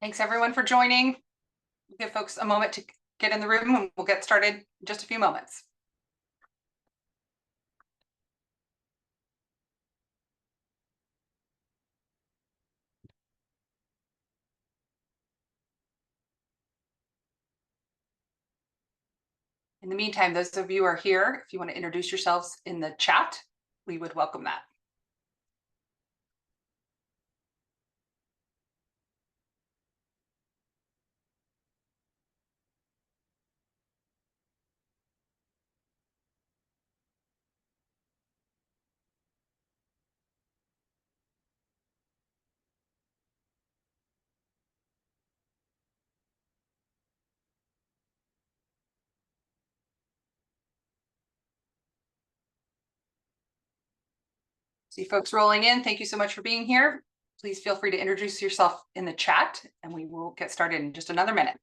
Thanks everyone for joining. We'll give folks a moment to get in the room and we'll get started in just a few moments. In the meantime, those of you who are here, if you want to introduce yourselves in the chat, we would welcome that. See folks rolling in. Thank you so much for being here. Please feel free to introduce yourself in the chat and we will get started in just another minute.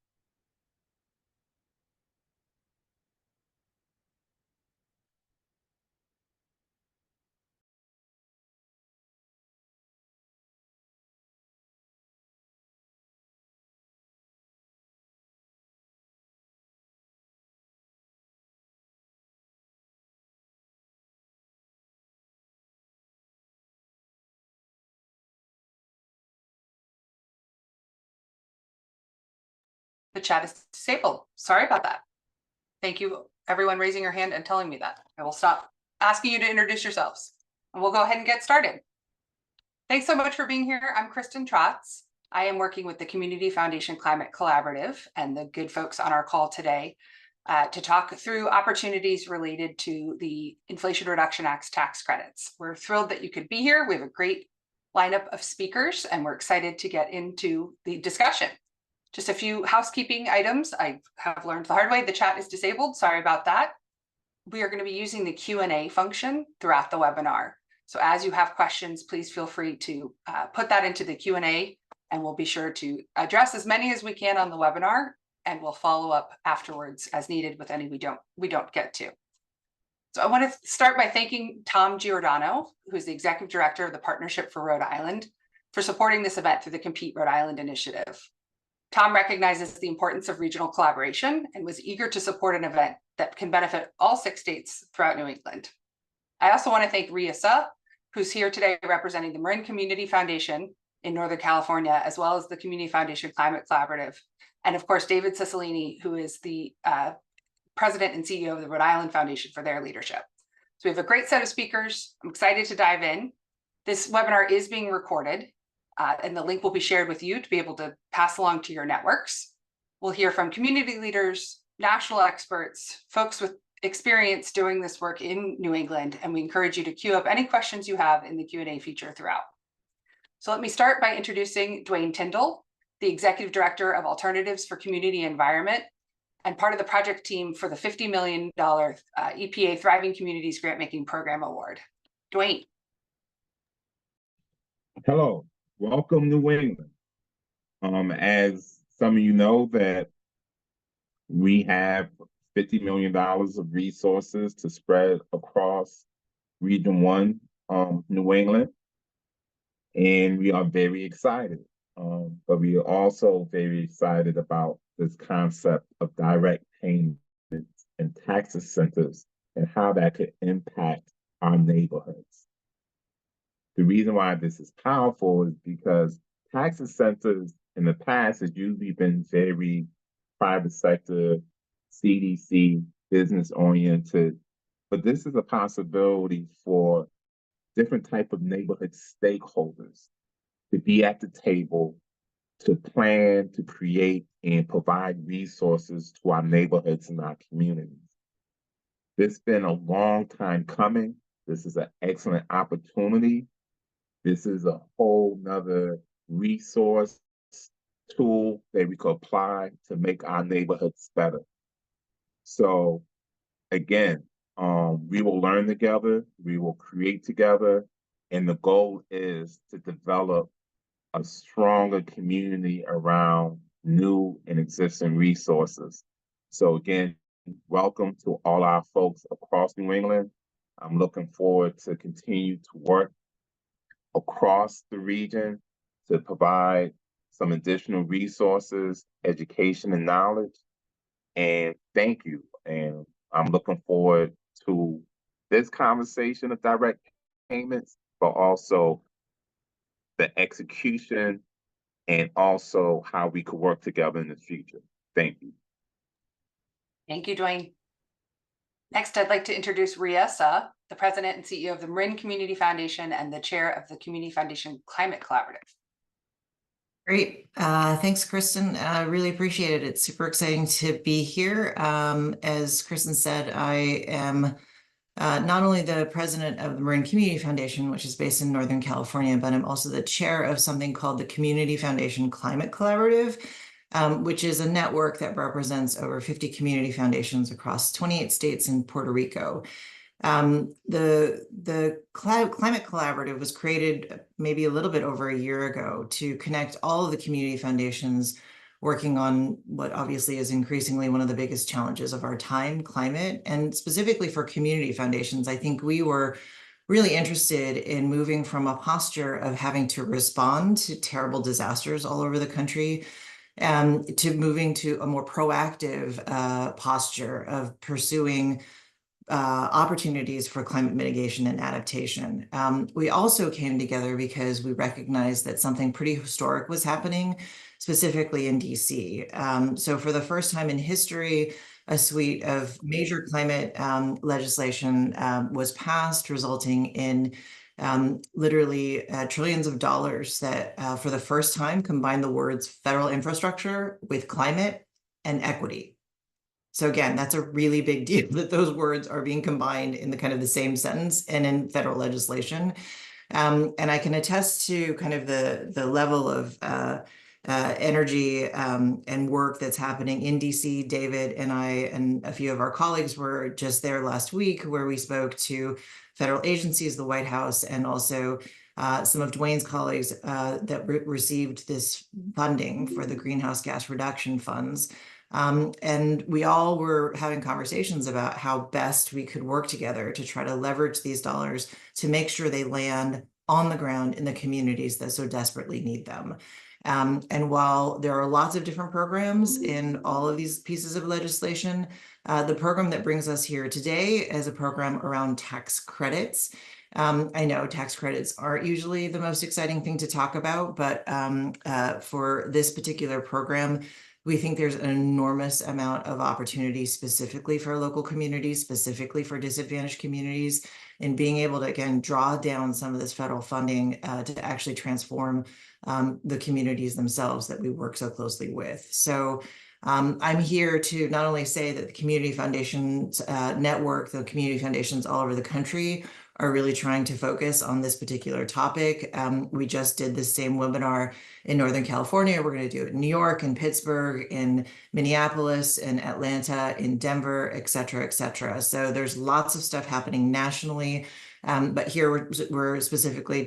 The chat is disabled. Sorry about that. Thank you, everyone raising your hand and telling me that. I will stop asking you to introduce yourselves and we'll go ahead and get started. Thanks so much for being here. I'm Kristen Trotz. I am working with the Community Foundation Climate Collaborative and the good folks on our call today to talk through opportunities related to the Inflation Reduction Act's tax credits. We're thrilled that you could be here. We have a great lineup of speakers and we're excited to get into the discussion. Just a few housekeeping items. I have learned the hard way. The chat is disabled. Sorry about that. We are going to be using the Q&A function throughout the webinar. So as you have questions, please feel free to put that into the Q&A and we'll be sure to address as many as we can on the webinar and we'll follow up afterwards as needed with any we don't get to. So I want to start by thanking Tom Giordano, who's the Executive Director of the Partnership for Rhode Island, for supporting this event through the Compete Rhode Island initiative. Tom recognizes the importance of regional collaboration and was eager to support an event that can benefit all 6 states throughout New England. I also want to thank Riasa, who's here today representing the Marin Community Foundation in Northern California, as well as the Community Foundation Climate Collaborative. And of course, David Cicilline, who is the President and CEO of the Rhode Island Foundation, for their leadership. So we have a great set of speakers. I'm excited to dive in. This webinar is being recorded. And the link will be shared with you to be able to pass along to your networks. We'll hear from community leaders, national experts, folks with experience doing this work in New England, and we encourage you to queue up any questions you have in the Q&A feature throughout. So let me start by introducing Dwayne Tyndall, the Executive Director of Alternatives for Community Environment and part of the project team for the $50 million EPA Thriving Communities Grant-Making Program Award. Dwayne. Hello. Welcome, New England. As some of you know, that we have $50 million of resources to spread across Region 1, New England, and we are very excited. But we are also very excited about this concept of direct payments and tax incentives and how that could impact our neighborhoods. The reason why this is powerful is because tax incentives in the past has usually been very private sector, CDC, business oriented, but this is a possibility for different type of neighborhood stakeholders to be at the table, to plan, to create, and provide resources to our neighborhoods and our communities. This has been a long time coming. This is an excellent opportunity. This is a whole nother resource tool that we could apply to make our neighborhoods better. So again, we will learn together, we will create together, and the goal is to develop a stronger community around new and existing resources. So again, welcome to all our folks across New England. I'm looking forward to continue to work across the region to provide some additional resources, education, and knowledge. And thank you. And I'm looking forward to this conversation of direct payments, but also the execution and also how we could work together in the future. Thank you. Thank you, Dwayne. Next, I'd like to introduce Rhea Suh, the president and CEO of the Marin Community Foundation and the chair of the Community Foundation Climate Collaborative. Great. Thanks, Kristen. I really appreciate it. It's super exciting to be here. As Kristen said, I am not only the president of the Marin Community Foundation, which is based in Northern California, but I'm also the chair of something called the Community Foundation Climate Collaborative, which is a network that represents over 50 community foundations across 28 states and Puerto Rico. The Climate Collaborative was created maybe a little bit over a year ago to connect all of the community foundations working on what obviously is increasingly one of the biggest challenges of our time, climate, and specifically for community foundations. I think we were really interested in moving from a posture of having to respond to terrible disasters all over the country to moving to a more proactive posture of pursuing opportunities for climate mitigation and adaptation. We also came together because we recognized that something pretty historic was happening, specifically in DC. So for the first time in history, a suite of major climate legislation was passed, resulting in literally trillions of dollars that for the first time combine the words federal infrastructure with climate and equity. So again, that's a really big deal that those words are being combined in the kind of the same sentence and in federal legislation. And I can attest to kind of the level of energy and work that's happening in DC. David and I and a few of our colleagues were just there last week, where we spoke to federal agencies, the White House, and also some of Dwayne's colleagues that received this funding for the greenhouse gas reduction funds. And we all were having conversations about how best we could work together to try to leverage these dollars to make sure they land on the ground in the communities that so desperately need them. And while there are lots of different programs in all of these pieces of legislation, the program that brings us here today is a program around tax credits. I know tax credits aren't usually the most exciting thing to talk about, but for this particular program, we think there's an enormous amount of opportunity specifically for local communities, specifically for disadvantaged communities, and being able to, again, draw down some of this federal funding to actually transform the communities themselves that we work so closely with. So I'm here to not only say that the Community Foundations Network, the community foundations all over the country, are really trying to focus on this particular topic. We just did the same webinar in Northern California. We're going to do it in New York, in Pittsburgh, in Minneapolis, in Atlanta, in Denver, et cetera, et cetera. So there's lots of stuff happening nationally. But here we're specifically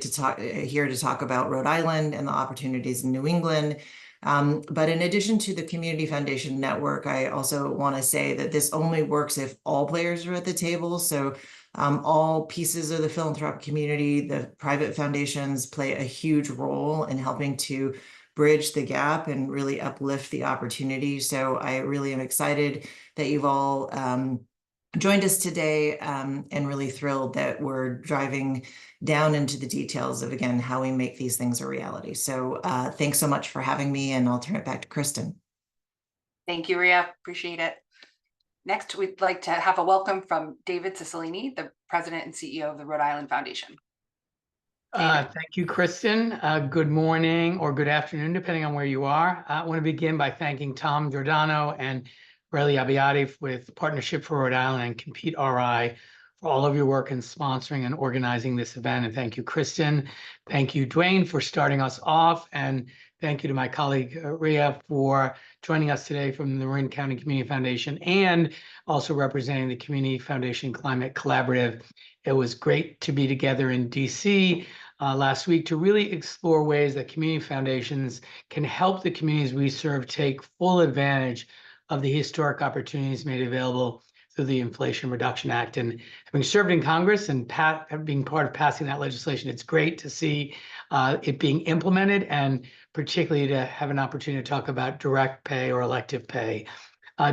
here to talk about Rhode Island and the opportunities in New England. But in addition to the Community Foundation Network, I also want to say that this only works if all players are at the table. So all pieces of the philanthropic community, the private foundations play a huge role in helping to bridge the gap and really uplift the opportunity. So I really am excited that you've all joined us today and really thrilled that we're driving down into the details of, again, how we make these things a reality. So thanks so much for having me, and I'll turn it back to Kristen. Thank you, Rhea. Appreciate it. Next, we'd like to have a welcome from David Cicilline, the president and CEO of the Rhode Island Foundation. Thank you, Kristen. Good morning or good afternoon, depending on where you are. I want to begin by thanking Tom Giordano and Relly Abbiati with Partnership for Rhode Island and Compete RI for all of your work in sponsoring and organizing this event. And thank you, Kristen. Thank you, Dwayne, for starting us off. And thank you to my colleague, Rhea, for joining us today from the Marin County Community Foundation and also representing the Community Foundation Climate Collaborative. It was great to be together in DC last week to really explore ways that community foundations can help the communities we serve take full advantage of the historic opportunities made available through the Inflation Reduction Act. And having served in Congress and being part of passing that legislation, it's great to see it being implemented, and particularly to have an opportunity to talk about direct pay or elective pay.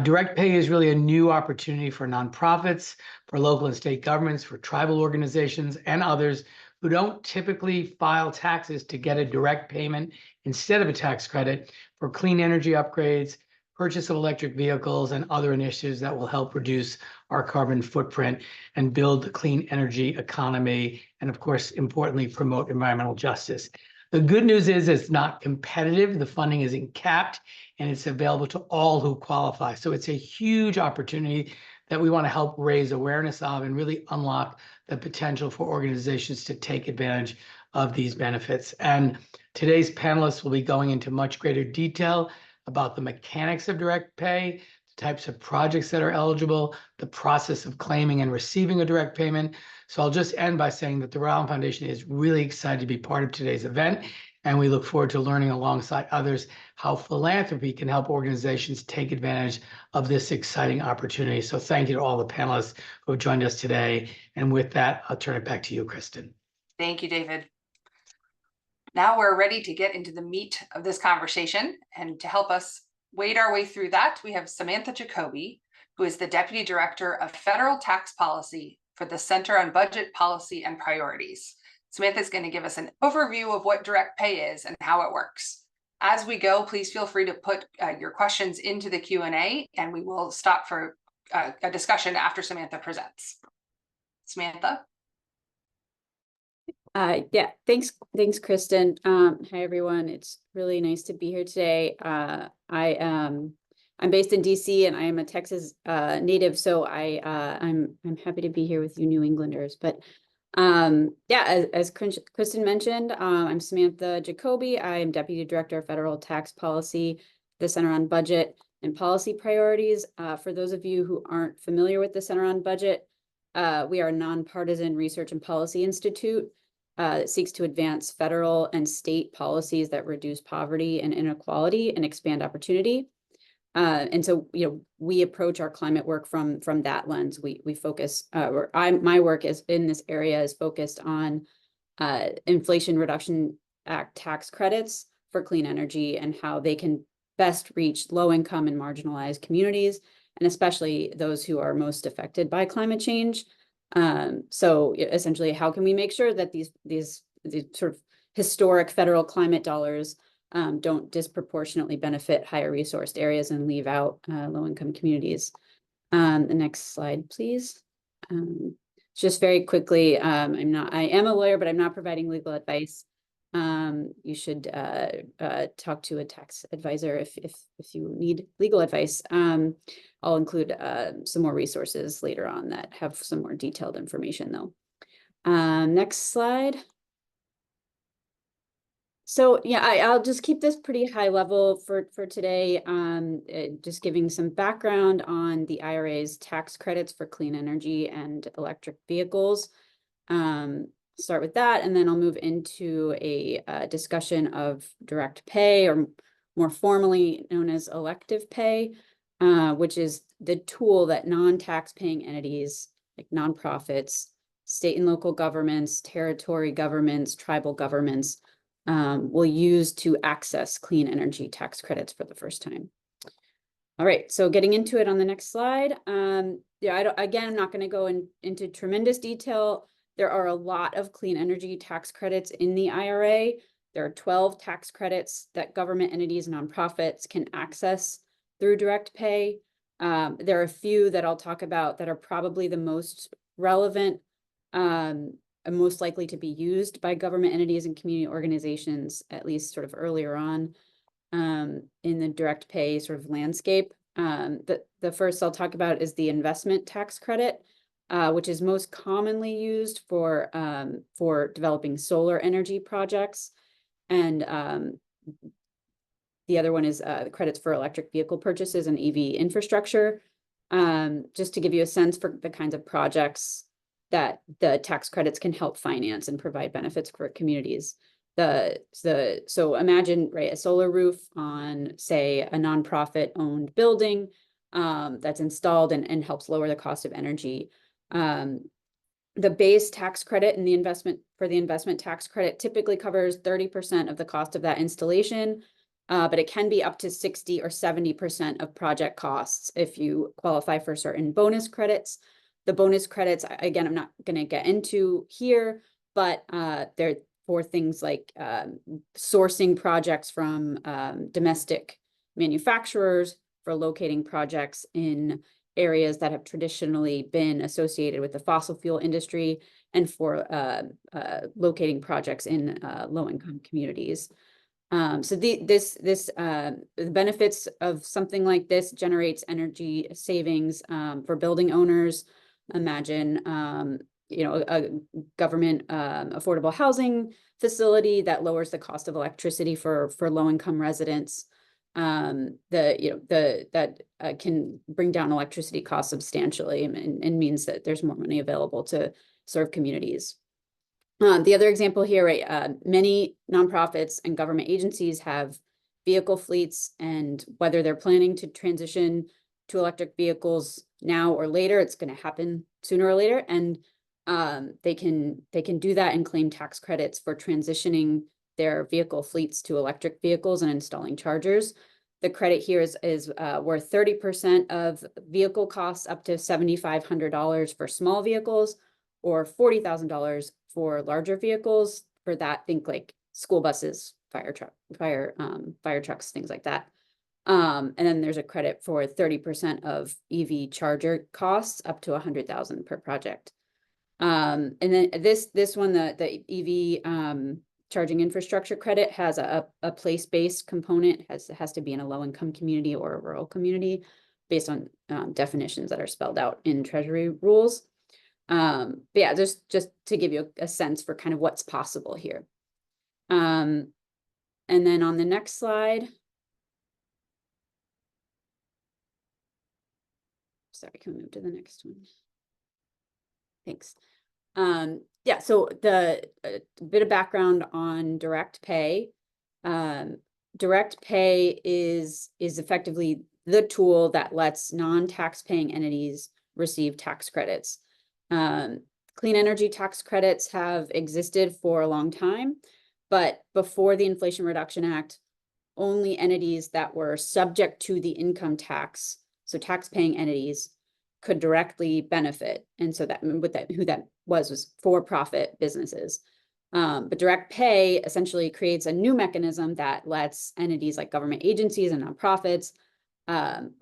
Direct pay is really a new opportunity for nonprofits, for local and state governments, for tribal organizations, and others who don't typically file taxes to get a direct payment instead of a tax credit for clean energy upgrades, purchase of electric vehicles, and other initiatives that will help reduce our carbon footprint and build the clean energy economy, and of course, importantly, promote environmental justice. The good news is it's not competitive. The funding isn't capped, and it's available to all who qualify. So it's a huge opportunity that we want to help raise awareness of and really unlock the potential for organizations to take advantage of these benefits. And today's panelists will be going into much greater detail about the mechanics of direct pay, the types of projects that are eligible, the process of claiming and receiving a direct payment. So I'll just end by saying that the Rhode Island Foundation is really excited to be part of today's event, and we look forward to learning alongside others how philanthropy can help organizations take advantage of this exciting opportunity. So thank you to all the panelists who have joined us today. And with that, I'll turn it back to you, Kristen. Thank you, David. Now we're ready to get into the meat of this conversation. And to help us wade our way through that, we have Samantha Jacoby, who is the Deputy Director of Federal Tax Policy for the Center on Budget Policy and Priorities. Samantha is going to give us an overview of what direct pay is and how it works. As we go, please feel free to put your questions into the Q&A, and we will stop for a discussion after Samantha presents. Samantha? Yeah, thanks, Kristen. Hi, everyone. It's really nice to be here today. I'm based in DC, and I am a Texas native, so I'm happy to be here with you New Englanders. But yeah, as Kristen mentioned, I'm Samantha Jacoby. I am Deputy Director of Federal Tax Policy, the Center on Budget and Policy Priorities. For those of you who aren't familiar with the Center on Budget, we are a nonpartisan research and policy institute that seeks to advance federal and state policies that reduce poverty and inequality and expand opportunity. And so, we approach our climate work from that lens. We focus, my work is in this area is focused on Inflation Reduction Act tax credits for clean energy and how they can best reach low income and marginalized communities, and especially those who are most affected by climate change. So essentially, how can we make sure that these sort of historic federal climate dollars don't disproportionately benefit higher resourced areas and leave out low-income communities? The next slide, please. Just very quickly, I am a lawyer, but I'm not providing legal advice. You should talk to a tax advisor if you need legal advice. I'll include some more resources later on that have some more detailed information, though. Next slide. So yeah, I'll just keep this pretty high level for today, just giving some background on the IRA's tax credits for clean energy and electric vehicles. Start with that, and then I'll move into a discussion of direct pay, or more formally known as elective pay, which is the tool that non-tax paying entities like nonprofits, state and local governments, territory governments, tribal governments will use to access clean energy tax credits for the first time. All right, so getting into it on the next slide. Yeah, I'm not going to go into tremendous detail. There are a lot of clean energy tax credits in the IRA. There are 12 tax credits that government entities and nonprofits can access through direct pay. There are a few that I'll talk about that are probably the most relevant and most likely to be used by government entities and community organizations, at least sort of earlier on in the direct pay sort of landscape. The first I'll talk about is the investment tax credit, which is most commonly used for developing solar energy projects. And the other one is the credits for electric vehicle purchases and EV infrastructure. Just to give you a sense for the kinds of projects that the tax credits can help finance and provide benefits for communities. So imagine, right, a solar roof on, say, a nonprofit owned building. that's installed and helps lower the cost of energy. The base tax credit and the investment tax credit typically covers 30% of the cost of that installation, but it can be up to 60 or 70% of project costs if you qualify for certain bonus credits. The bonus credits, again, I'm not going to get into here, but they're for things like sourcing projects from domestic manufacturers, for locating projects in areas that have traditionally been associated with the fossil fuel industry, and for locating projects in low-income communities. So the benefits of something like this generates energy savings for building owners. Imagine a government affordable housing facility that lowers the cost of electricity for low-income residents. That can bring down electricity costs substantially and means that there's more money available to serve communities. The other example here, right, many nonprofits and government agencies have vehicle fleets, and whether they're planning to transition to electric vehicles now or later, it's going to happen sooner or later, and they can do that and claim tax credits for transitioning their vehicle fleets to electric vehicles and installing chargers. The credit here is worth 30% of vehicle costs up to $7,500 for small vehicles, or $40,000 for larger vehicles. For that, think like school buses, fire trucks, things like that. And then there's a credit for 30% of EV charger costs up to $100,000 per project. And then this one, the EV charging infrastructure credit has a place-based component, has to be in a low-income community or a rural community based on definitions that are spelled out in Treasury rules. But yeah, just to give you a sense for kind of what's possible here. And then on the next slide, sorry, can we move to the next one? Thanks. Yeah, so the bit of background on direct pay. Direct pay is effectively the tool that lets non-tax-paying entities receive tax credits. Clean energy tax credits have existed for a long time, but before the Inflation Reduction Act, only entities that were subject to the income tax, so tax-paying entities, could directly benefit. And so who that was for-profit businesses. But direct pay essentially creates a new mechanism that lets entities like government agencies and nonprofits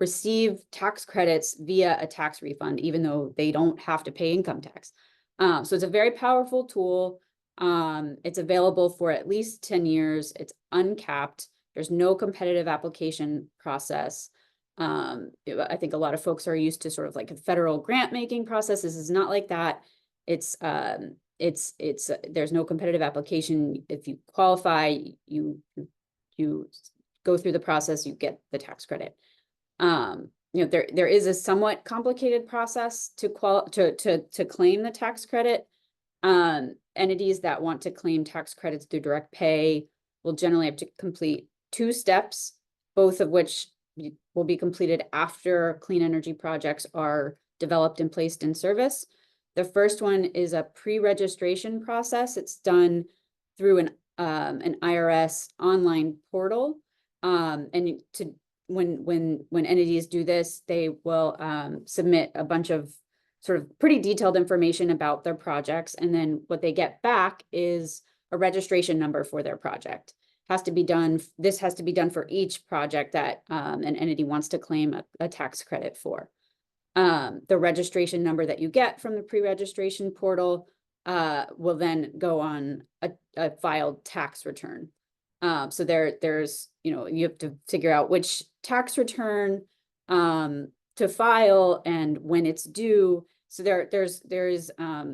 receive tax credits via a tax refund, even though they don't have to pay income tax. So it's a very powerful tool. It's available for at least 10 years. It's uncapped. There's no competitive application process. I think a lot of folks are used to sort of like a federal grant making process. This is not like that. There's no competitive application. If you qualify, you go through the process, you get the tax credit. There is a somewhat complicated process to claim the tax credit. Entities that want to claim tax credits through direct pay will generally have to complete 2 steps, both of which will be completed after clean energy projects are developed and placed in service. The first one is a pre-registration process. It's done through an IRS online portal. And when entities do this, they will submit a bunch of sort of pretty detailed information about their projects. And then what they get back is a registration number for their project. This has to be done for each project that an entity wants to claim a tax credit for. The registration number that you get from the pre-registration portal will then go on a filed tax return. So there's, you have to figure out which tax return to file and when it's due. So there's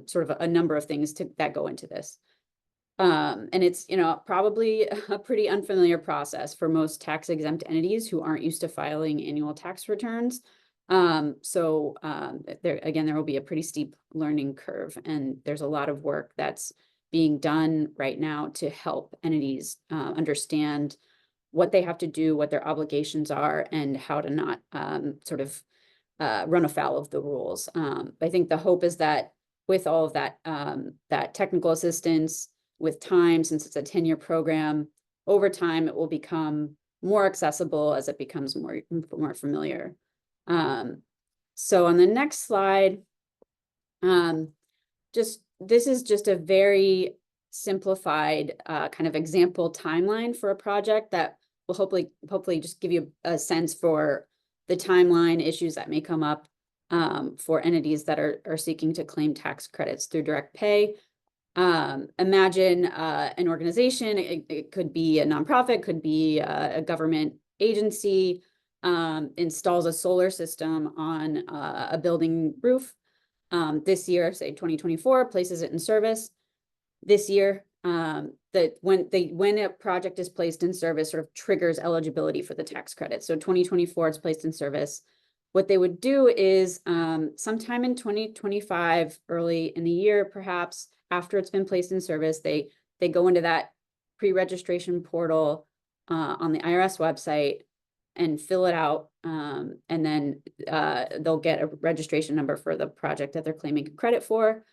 sort of a number of things that go into this. And it's, probably a pretty unfamiliar process for most tax exempt entities who aren't used to filing annual tax returns. There will be a pretty steep learning curve, and there's a lot of work that's being done right now to help entities understand what they have to do, what their obligations are, and how to not run afoul of the rules. I think the hope is that with all of that, that technical assistance with time, since it's a 10-year program, over time, it will become more accessible as it becomes more familiar. So on the next slide, this is just a very simplified kind of example timeline for a project that will hopefully just give you a sense for the timeline issues that may come up for entities that are seeking to claim tax credits through direct pay. Imagine an organization, it could be a nonprofit, could be a government agency, installs a solar system on a building roof. This year, say 2024, places it in service. This year, that when a project is placed in service, sort of triggers eligibility for the tax credit. So 2024, it's placed in service. What they would do is sometime in 2025, early in the year, perhaps after it's been placed in service, they go into that pre-registration portal on the IRS website and fill it out. And then they'll get a registration number for the project that they're claiming credit for.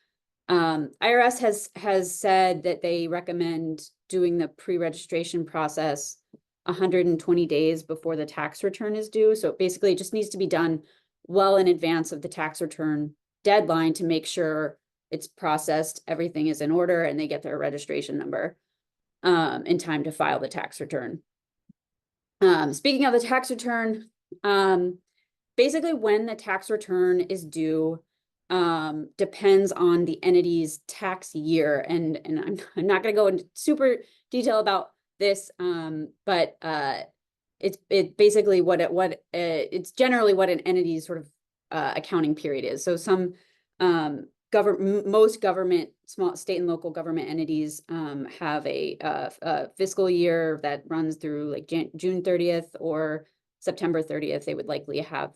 IRS has said that they recommend doing the pre-registration process 120 days before the tax return is due. So basically it just needs to be done well in advance of the tax return deadline to make sure it's processed, everything is in order, and they get their registration number in time to file the tax return. Speaking of the tax return, basically when the tax return is due depends on the entity's tax year, and I'm not going to go into super detail about this, but it's basically it's generally what an entity's sort of accounting period is. So some most government, small state and local government entities have a fiscal year that runs through like June 30th or September 30th. They would likely have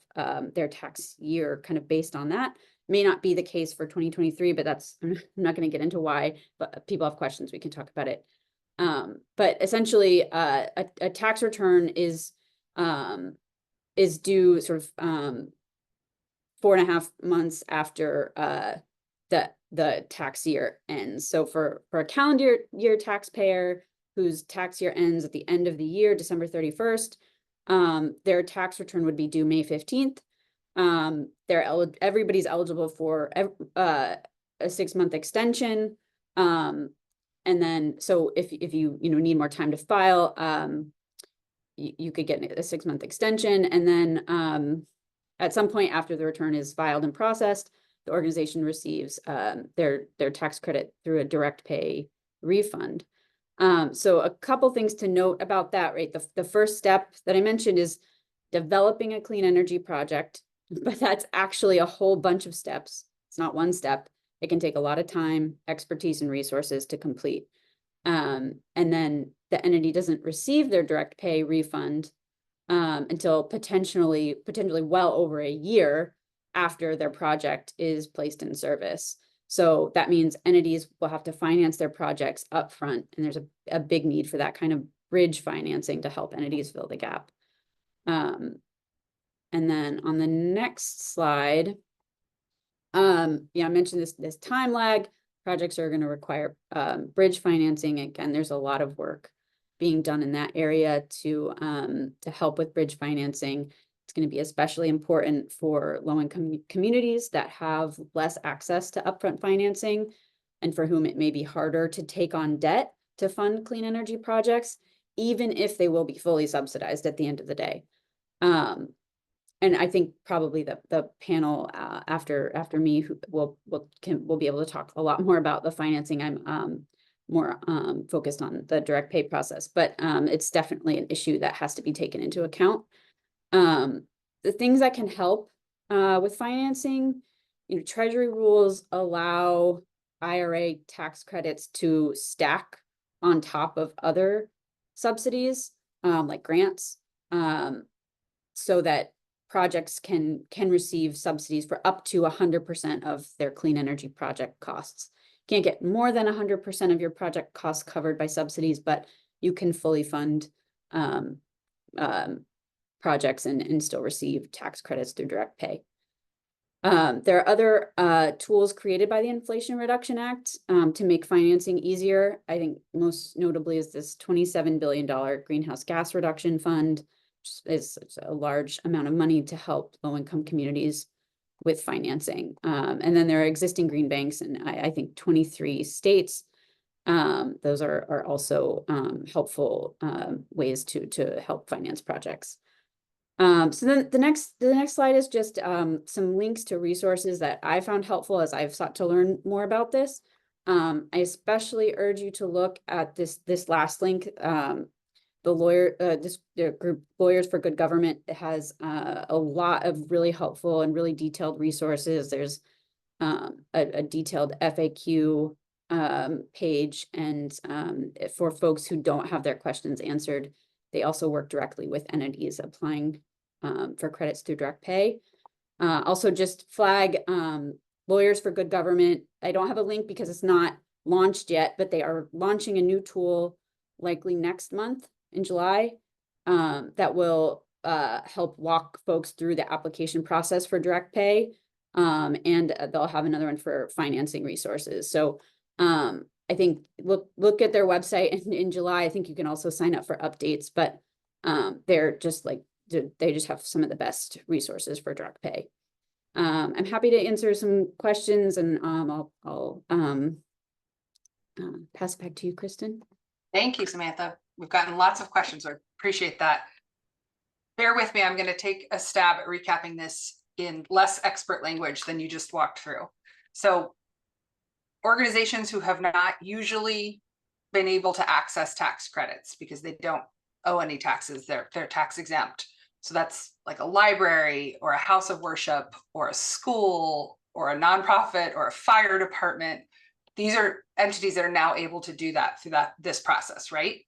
their tax year kind of based on that. May not be the case for 2023, but I'm not going to get into why, but if people have questions, we can talk about it. But essentially a tax return is due sort of 4.5 months after the tax year ends. So for a calendar year taxpayer whose tax year ends at the end of the year, December 31st, their tax return would be due May 15th. Everybody's eligible for a 6-month extension. And then, so if you need more time to file, you could get a 6-month extension. And then at some point after the return is filed and processed, the organization receives their tax credit through a direct pay refund. So a couple things to note about that, right? The first step that I mentioned is developing a clean energy project, but that's actually a whole bunch of steps. It's not one step. It can take a lot of time, expertise, and resources to complete. And then the entity doesn't receive their direct pay refund until potentially well over a year after their project is placed in service. So that means entities will have to finance their projects upfront, and there's a big need for that kind of bridge financing to help entities fill the gap. And then on the next slide, I mentioned this time lag. Projects are going to require bridge financing. Again, there's a lot of work being done in that area to help with bridge financing. It's going to be especially important for low-income communities that have less access to upfront financing and for whom it may be harder to take on debt to fund clean energy projects, even if they will be fully subsidized at the end of the day. And I think probably the panel after me will be able to talk a lot more about the financing. I'm more focused on the direct pay process, but it's definitely an issue that has to be taken into account. The things that can help with financing, Treasury rules allow IRA tax credits to stack on top of other subsidies, like grants, so that projects can receive subsidies for up to 100% of their clean energy project costs. You can't get more than 100% of your project costs covered by subsidies, but you can fully fund projects and still receive tax credits through direct pay. There are other tools created by the Inflation Reduction Act to make financing easier. I think most notably is this $27 billion greenhouse gas reduction fund, which is a large amount of money to help low-income communities with financing. And then there are existing green banks in I think 23 states. Those are also helpful ways to help finance projects. So then the next slide is just some links to resources that I found helpful as I've sought to learn more about this. I especially urge you to look at this last link. The group Lawyers for Good Government. It has a lot of really helpful and really detailed resources. There's a detailed FAQ page, and for folks who don't have their questions answered, they also work directly with entities applying for credits through direct pay. Also just flag Lawyers for Good Government. I don't have a link because it's not launched yet, but they are launching a new tool likely next month in July that will help walk folks through the application process for direct pay. And they'll have another one for financing resources. So I think look at their website in July. I think you can also sign up for updates, but they're just like, they just have some of the best resources for direct pay. I'm happy to answer some questions, and I'll pass it back to you, Kristen. Thank you, Samantha. We've gotten lots of questions. I appreciate that. Bear with me. I'm going to take a stab at recapping this in less expert language than you just walked through. So organizations who have not usually been able to access tax credits because they don't owe any taxes, they're tax exempt. So that's like a library or a house of worship or a school or a nonprofit or a fire department. These are entities that are now able to do that through this process, right?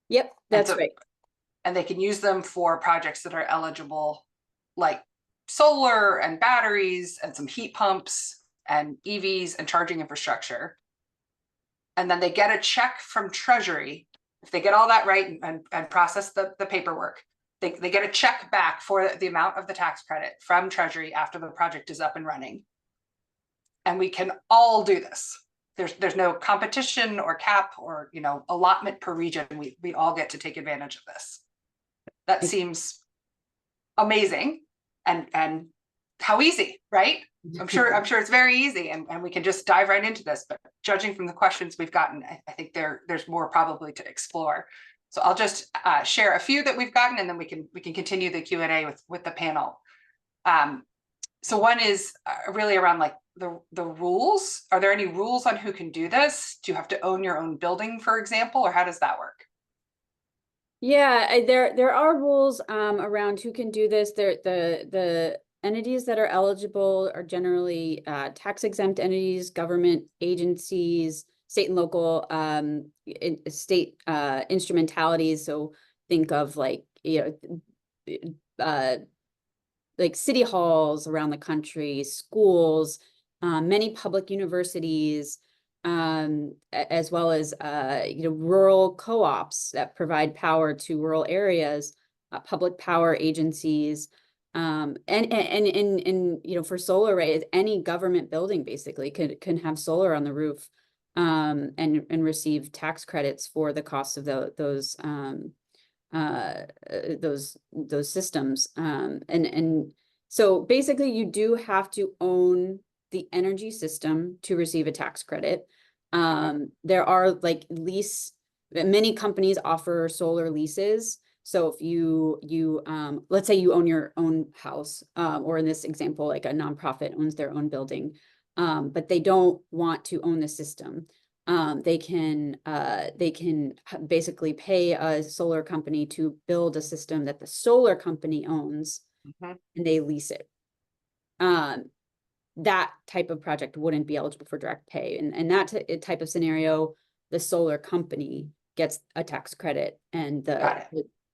Yep, that's right. And they can use them for projects that are eligible, like solar and batteries and some heat pumps and EVs and charging infrastructure. And then they get a check from Treasury. If they get all that right and process the paperwork, they get a check back for the amount of the tax credit from Treasury after the project is up and running. And we can all do this. There's no competition or cap or allotment per region. We all get to take advantage of this. That seems amazing, and how easy, right? I'm sure it's very easy, and we can just dive right into this. But judging from the questions we've gotten, I think there's more probably to explore. So I'll just share a few that we've gotten, and then we can continue the Q&A with the panel. So one is really around like the rules. Are there any rules on who can do this? Do you have to own your own building, for example, or how does that work? Yeah, there are rules around who can do this. The entities that are eligible are generally tax exempt entities, government agencies, state and local state instrumentalities. So think of like like city halls around the country, schools, many public universities, as well as rural co-ops that provide power to rural areas, public power agencies, and for solar, right? Any government building basically can have solar on the roof, and receive tax credits for the cost of those systems. And so basically you do have to own the energy system to receive a tax credit. There are like many companies offer solar leases. So if you let's say you own your own house, or in this example, like a nonprofit owns their own building, but they don't want to own the system. They can basically pay a solar company to build a system that the solar company owns, and they lease it. That type of project wouldn't be eligible for direct pay. And that type of scenario, the solar company gets a tax credit, and the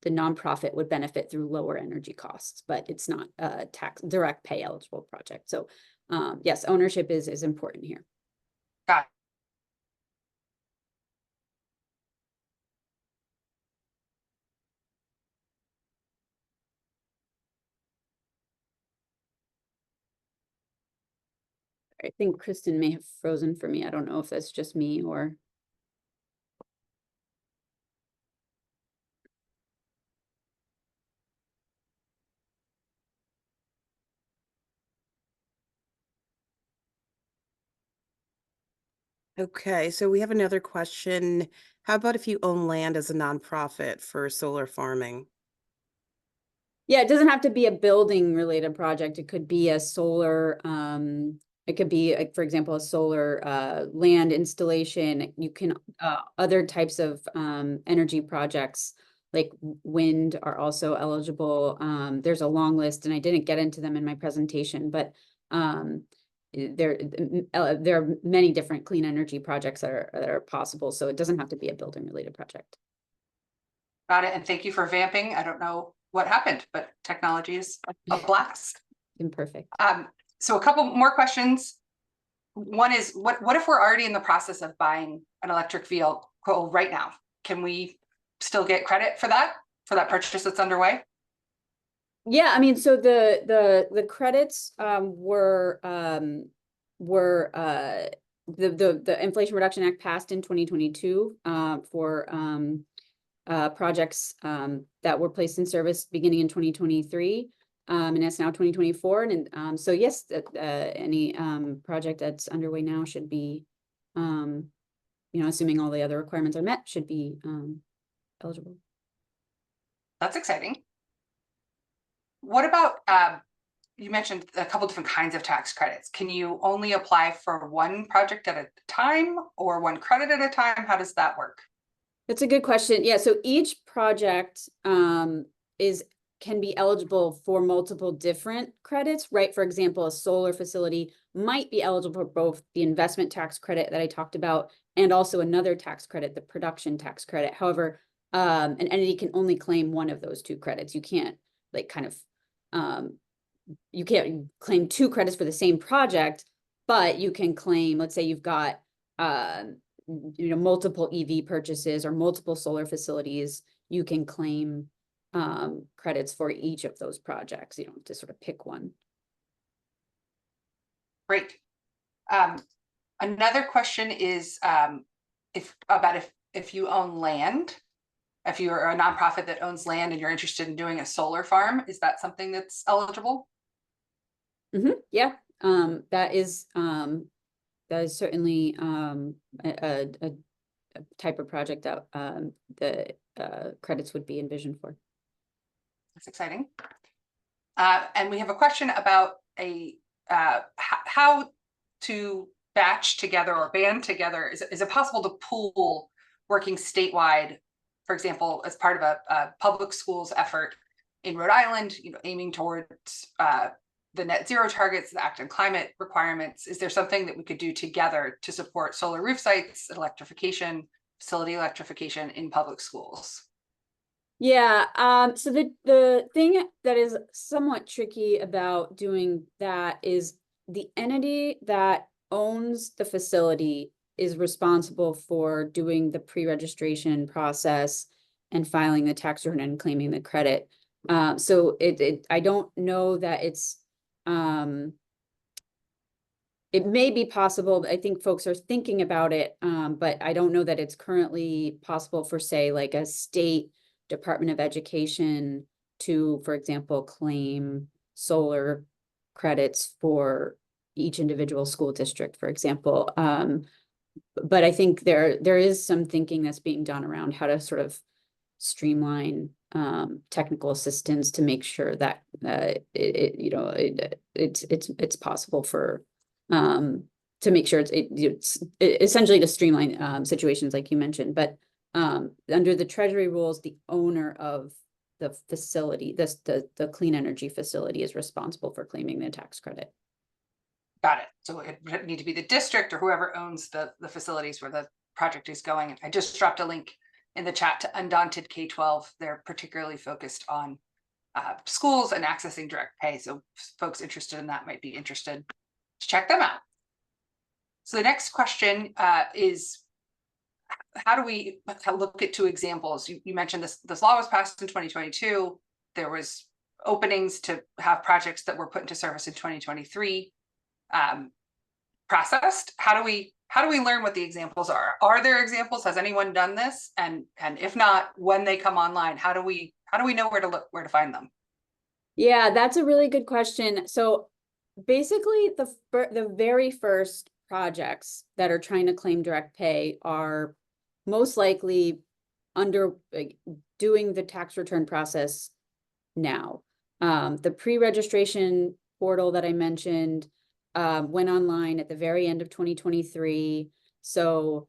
nonprofit would benefit through lower energy costs, but it's not a direct pay eligible project. So yes, ownership is important here. Got it. I think Kristen may have frozen for me. I don't know if that's just me or. Okay, so we have another question. How about if you own land as a nonprofit for solar farming? Yeah, it doesn't have to be a building related project. It could be a solar, it could be, like, for example, a solar land installation. You can other types of energy projects like wind are also eligible. There's a long list, and I didn't get into them in my presentation, but there are many different clean energy projects that are possible. So it doesn't have to be a building related project. Got it. And thank you for vamping. I don't know what happened, but technology is a blast. Imperfect. So a couple more questions. One is, what if we're already in the process of buying an electric vehicle right now? Can we still get credit for that purchase that's underway? Yeah, I mean, so the credits were the Inflation Reduction Act passed in 2022 for projects that were placed in service beginning in 2023, and it's now 2024. And so yes, any project that's underway now should be, assuming all the other requirements are met, should be eligible. That's exciting. What about, you mentioned a couple different kinds of tax credits. Can you only apply for one project at a time or one credit at a time? How does that work? That's a good question. Yeah, so each project can be eligible for multiple different credits, right? For example, a solar facility might be eligible for both the investment tax credit that I talked about and also another tax credit, the production tax credit. However, an entity can only claim one of those two credits. You can't you can't claim two credits for the same project, but you can claim, let's say you've got multiple EV purchases or multiple solar facilities, you can claim credits for each of those projects. You don't have to sort of pick one. Great. Another question is if you own land, if you're a nonprofit that owns land and you're interested in doing a solar farm, is that something that's eligible? Yeah, that is certainly a type of project that the credits would be envisioned for. That's exciting. And we have a question about how to batch together or band together. Is it possible to pool working statewide, for example, as part of a public schools effort in Rhode Island, aiming towards the net zero targets, the active climate requirements? Is there something that we could do together to support solar roof sites, electrification, facility electrification in public schools? Yeah, so the thing that is somewhat tricky about doing that is the entity that owns the facility is responsible for doing the pre-registration process and filing the tax return and claiming the credit. So I don't know that it's it may be possible. I think folks are thinking about it, but I don't know that it's currently possible for, say, like a state Department of Education to, for example, claim solar credits for each individual school district, for example. But I think there is some thinking that's being done around how to sort of streamline technical assistance to make sure that it's possible for to make sure it's essentially to streamline situations like you mentioned. But under the Treasury rules, the owner of the facility, the clean energy facility, is responsible for claiming the tax credit. Got it. So it would need to be the district or whoever owns the facilities where the project is going. I just dropped a link in the chat to Undaunted K-12. They're particularly focused on schools and accessing direct pay. So folks interested in that might be interested to check them out. So the next question is, how do we look at two examples? You mentioned this law was passed in 2022. There was openings to have projects that were put into service in 2023. processed? How do we learn what the examples are? Are there examples? Has anyone done this? And if not, when they come online, how do we know where to look, where to find them? Yeah, that's a really good question. So basically, the very first projects that are trying to claim direct pay are most likely doing the tax return process now. The pre-registration portal that I mentioned went online at the very end of 2023. So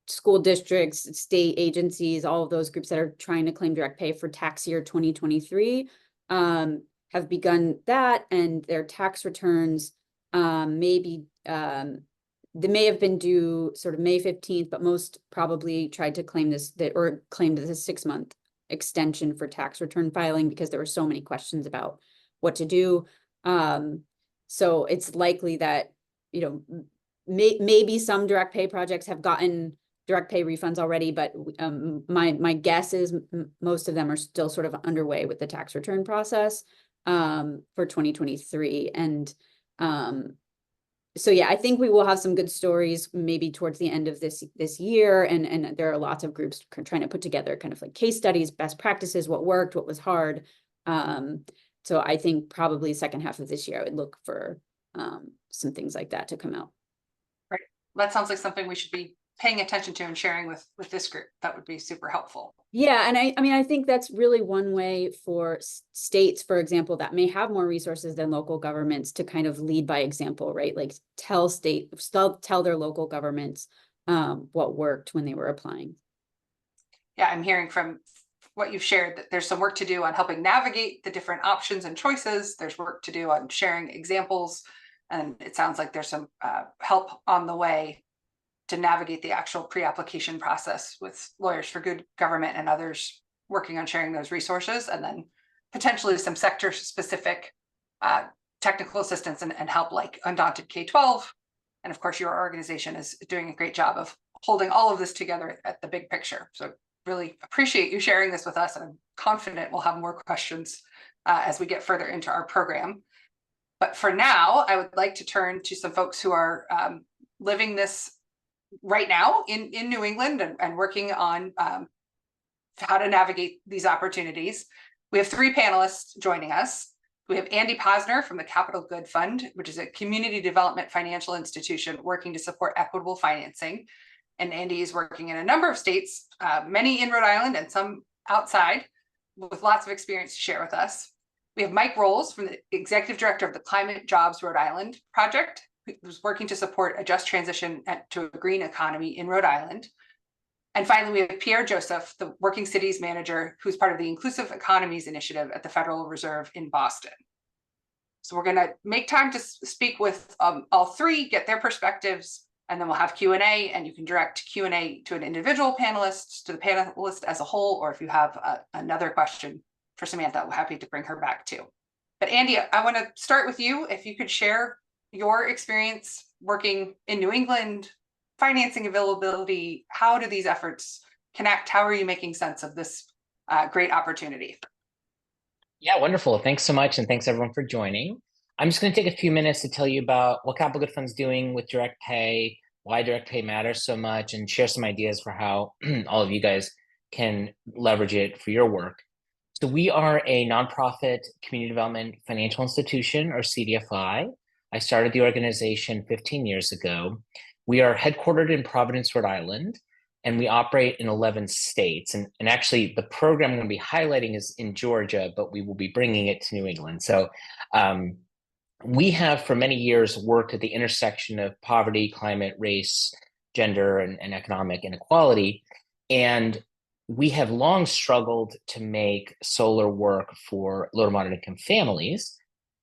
school districts, state agencies, all of those groups that are trying to claim direct pay for tax year 2023 have begun that, and their tax returns they may have been due sort of May 15th, but most probably tried to claim or claimed this 6-month extension for tax return filing because there were so many questions about what to do. So it's likely that, maybe some direct pay projects have gotten direct pay refunds already, but my guess is most of them are still sort of underway with the tax return process for 2023. And so yeah, I think we will have some good stories maybe towards the end of this year, and there are lots of groups trying to put together kind of like case studies, best practices, what worked, what was hard. So I think probably second half of this year I would look for some things like that to come out. Right, that sounds like something we should be paying attention to and sharing with this group. That would be super helpful. Yeah, and I mean, I think that's really one way for states, for example, that may have more resources than local governments to kind of lead by example, right? Like tell their local governments what worked when they were applying. Yeah, I'm hearing from what you've shared that there's some work to do on helping navigate the different options and choices. There's work to do on sharing examples. And it sounds like there's some help on the way to navigate the actual pre-application process with Lawyers for Good Government and others working on sharing those resources, and then potentially some sector specific technical assistance and help like Undaunted K-12. And of course, your organization is doing a great job of holding all of this together at the big picture. So really appreciate you sharing this with us, and I'm confident we'll have more questions as we get further into our program. But for now, I would like to turn to some folks who are living this right now in New England and working on how to navigate these opportunities. We have 3 panelists joining us. We have Andy Posner from the Capital Good Fund, which is a community development financial institution working to support equitable financing. And Andy is working in a number of states, many in Rhode Island and some outside, with lots of experience to share with us. We have Mike Rolls from the Executive Director of the Climate Jobs Rhode Island Project, who's working to support a just transition to a green economy in Rhode Island. And finally, we have Pierre Joseph, the Working Cities Manager, who's part of the Inclusive Economies Initiative at the Federal Reserve in Boston. So we're going to make time to speak with all 3, get their perspectives, and then we'll have Q&A, and you can direct Q&A to an individual panelist, to the panelist as a whole, or if you have another question for Samantha, we're happy to bring her back too. But Andy, I want to start with you. If you could share your experience working in New England, financing availability, how do these efforts connect? How are you making sense of this great opportunity? Yeah, wonderful. Thanks so much. And thanks everyone for joining. I'm just going to take a few minutes to tell you about what Capital Good Fund's doing with direct pay, why direct pay matters so much, and share some ideas for how all of you guys can leverage it for your work. So we are a nonprofit community development financial institution, or CDFI. I started the organization 15 years ago. We are headquartered in Providence, Rhode Island, and we operate in 11 states. And actually, the program I'm going to be highlighting is in Georgia, but we will be bringing it to New England. So we have for many years worked at the intersection of poverty, climate, race, gender, and economic inequality. And we have long struggled to make solar work for low to moderate income families,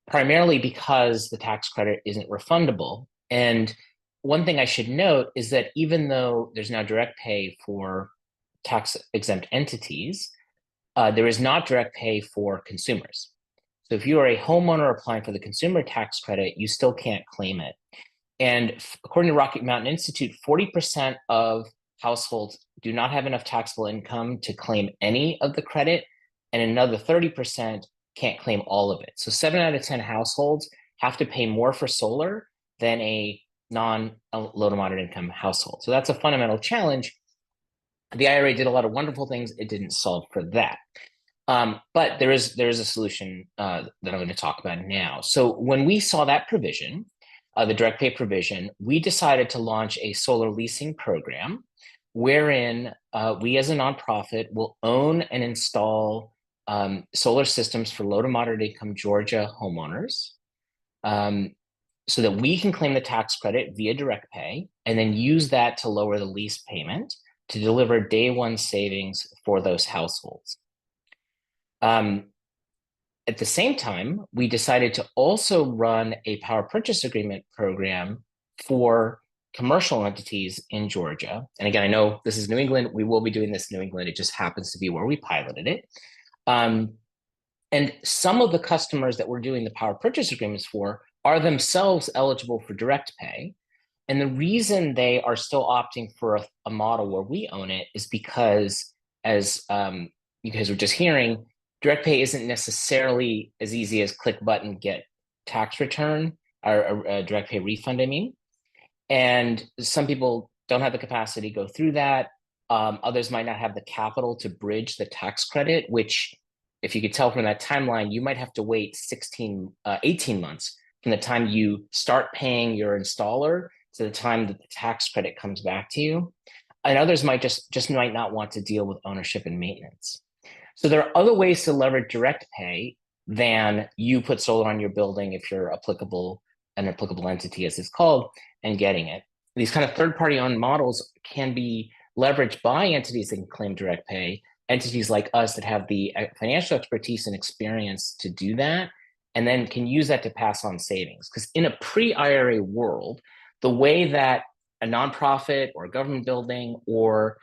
primarily because the tax credit isn't refundable. And one thing I should note is that even though there's now direct pay for tax exempt entities, there is not direct pay for consumers. So if you are a homeowner applying for the consumer tax credit, you still can't claim it. And according to Rocky Mountain Institute, 40% of households do not have enough taxable income to claim any of the credit, and another 30% can't claim all of it. So 7 out of 10 households have to pay more for solar than a low to moderate income household. So that's a fundamental challenge. The IRA did a lot of wonderful things. It didn't solve for that. But there is a solution that I'm going to talk about now. So when we saw that provision, the direct pay provision, we decided to launch a solar leasing program wherein we as a nonprofit will own and install solar systems for low to moderate income Georgia homeowners, so that we can claim the tax credit via direct pay and then use that to lower the lease payment to deliver day one savings for those households. At the same time, we decided to also run a power purchase agreement program for commercial entities in Georgia. And again, I know this is New England. We will be doing this in New England. It just happens to be where we piloted it. And some of the customers that we're doing the power purchase agreements for are themselves eligible for direct pay. And the reason they are still opting for a model where we own it is because, as you guys were just hearing, direct pay isn't necessarily as easy as click button, get tax return, or a direct pay refund, I mean. And some people don't have the capacity to go through that. Others might not have the capital to bridge the tax credit, which, if you could tell from that timeline, you might have to wait 18 months from the time you start paying your installer to the time that the tax credit comes back to you. And others might just might not want to deal with ownership and maintenance. So there are other ways to leverage direct pay than you put solar on your building if you're an applicable entity, as it's called, and getting it. These kind of third-party owned models can be leveraged by entities that can claim direct pay, entities like us that have the financial expertise and experience to do that, and then can use that to pass on savings. Because in a pre-IRA world, the way that a nonprofit or a government building or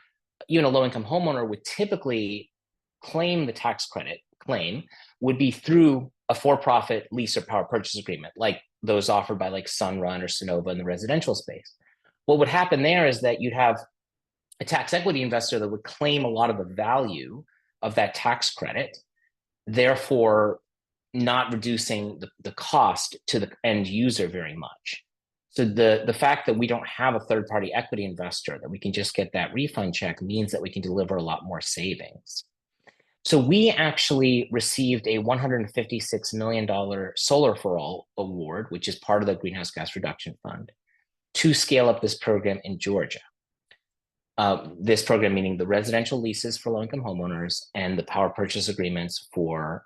even a low-income homeowner would typically claim the tax credit would be through a for-profit lease or power purchase agreement, like those offered by like Sunrun or Sunnova in the residential space. What would happen there is that you'd have a tax equity investor that would claim a lot of the value of that tax credit, therefore not reducing the cost to the end user very much. So the fact that we don't have a third-party equity investor that we can just get that refund check means that we can deliver a lot more savings. So we actually received a $156 million Solar for All award, which is part of the Greenhouse Gas Reduction Fund, to scale up this program in Georgia. This program meaning the residential leases for low-income homeowners and the power purchase agreements for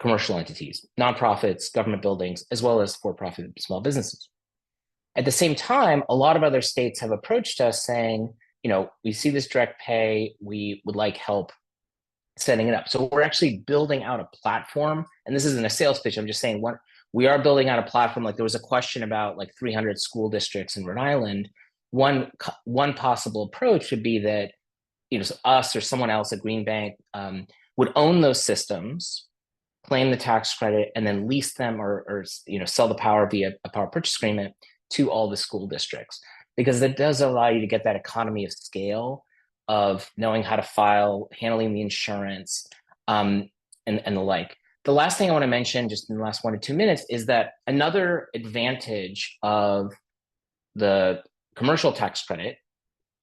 commercial entities, nonprofits, government buildings, as well as for-profit small businesses. At the same time, a lot of other states have approached us saying, we see this direct pay, we would like help setting it up. So we're actually building out a platform, and this isn't a sales pitch, I'm just saying we are building out a platform. Like there was a question about like 300 school districts in Rhode Island. One possible approach would be that, us or someone else, a green bank, would own those systems, claim the tax credit, and then lease them or sell the power via a power purchase agreement to all the school districts, because it does allow you to get that economy of scale of knowing how to file, handling the insurance, and the like. The last thing I want to mention, just in the last 1 to 2 minutes, is that another advantage of the commercial tax credit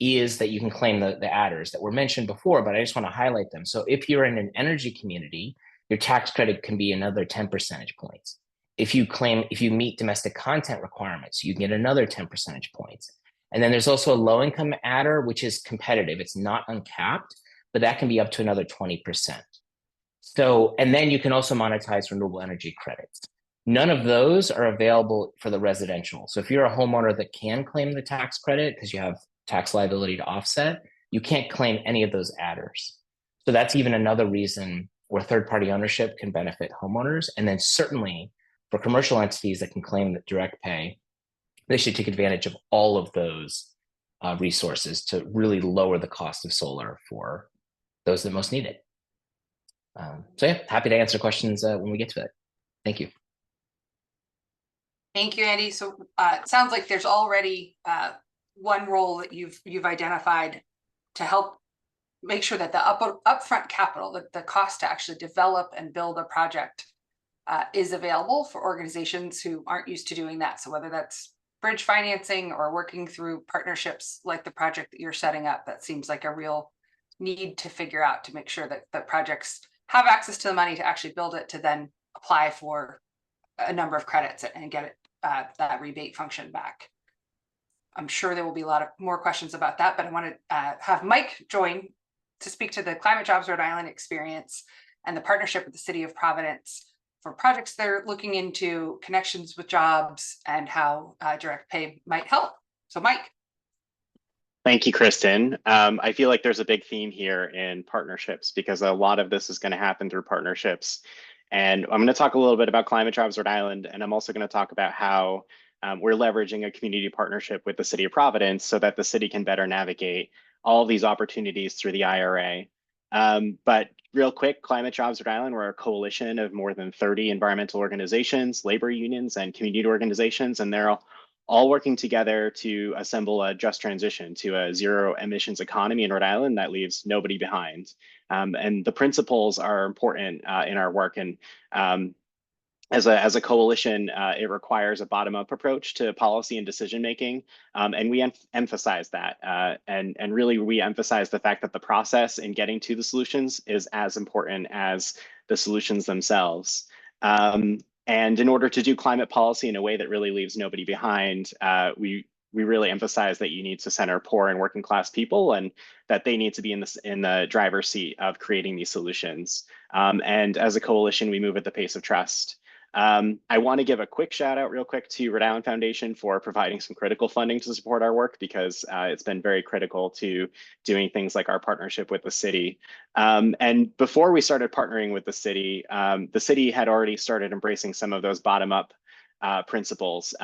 is that you can claim the adders that were mentioned before, but I just want to highlight them. So if you're in an energy community, your tax credit can be another 10 percentage points. If you meet domestic content requirements, you get another 10 percentage points. And then there's also a low-income adder, which is competitive. It's not uncapped, but that can be up to another 20%. So, and then you can also monetize renewable energy credits. None of those are available for the residential. So if you're a homeowner that can claim the tax credit because you have tax liability to offset, you can't claim any of those adders. So that's even another reason where third-party ownership can benefit homeowners. And then certainly for commercial entities that can claim the direct pay, they should take advantage of all of those resources to really lower the cost of solar for those that most need it. So yeah, happy to answer questions when we get to it. Thank you. Thank you, Andy. So it sounds like there's already one role that you've identified to help make sure that the upfront capital, the cost to actually develop and build a project is available for organizations who aren't used to doing that. So whether that's bridge financing or working through partnerships like the project that you're setting up, that seems like a real need to figure out to make sure that the projects have access to the money to actually build it, to then apply for a number of credits and get it, that rebate function back. I'm sure there will be a lot of more questions about that, but I want to have Mike join to speak to the Climate Jobs Rhode Island experience and the partnership with the City of Providence for projects they're looking into, connections with jobs, and how direct pay might help. So Mike. Thank you, Kristen. I feel like there's a big theme here in partnerships, because a lot of this is going to happen through partnerships. And I'm going to talk a little bit about Climate Jobs Rhode Island, and I'm also going to talk about how we're leveraging a community partnership with the City of Providence so that the city can better navigate all of these opportunities through the IRA. But real quick, Climate Jobs Rhode Island, we're a coalition of more than 30 environmental organizations, labor unions, and community organizations, and they're all working together to assemble a just transition to a zero emissions economy in Rhode Island that leaves nobody behind. And the principles are important in our work. And as a coalition, it requires a bottom-up approach to policy and decision making, and we emphasize that. And really, we emphasize the fact that the process in getting to the solutions is as important as the solutions themselves. And in order to do climate policy in a way that really leaves nobody behind, we really emphasize that you need to center poor and working class people, and that they need to be in the driver's seat of creating these solutions. And as a coalition, we move at the pace of trust. I want to give a quick shout out real quick to Rhode Island Foundation for providing some critical funding to support our work, because it's been very critical to doing things like our partnership with the city. And before we started partnering with the city had already started embracing some of those bottom-up principles.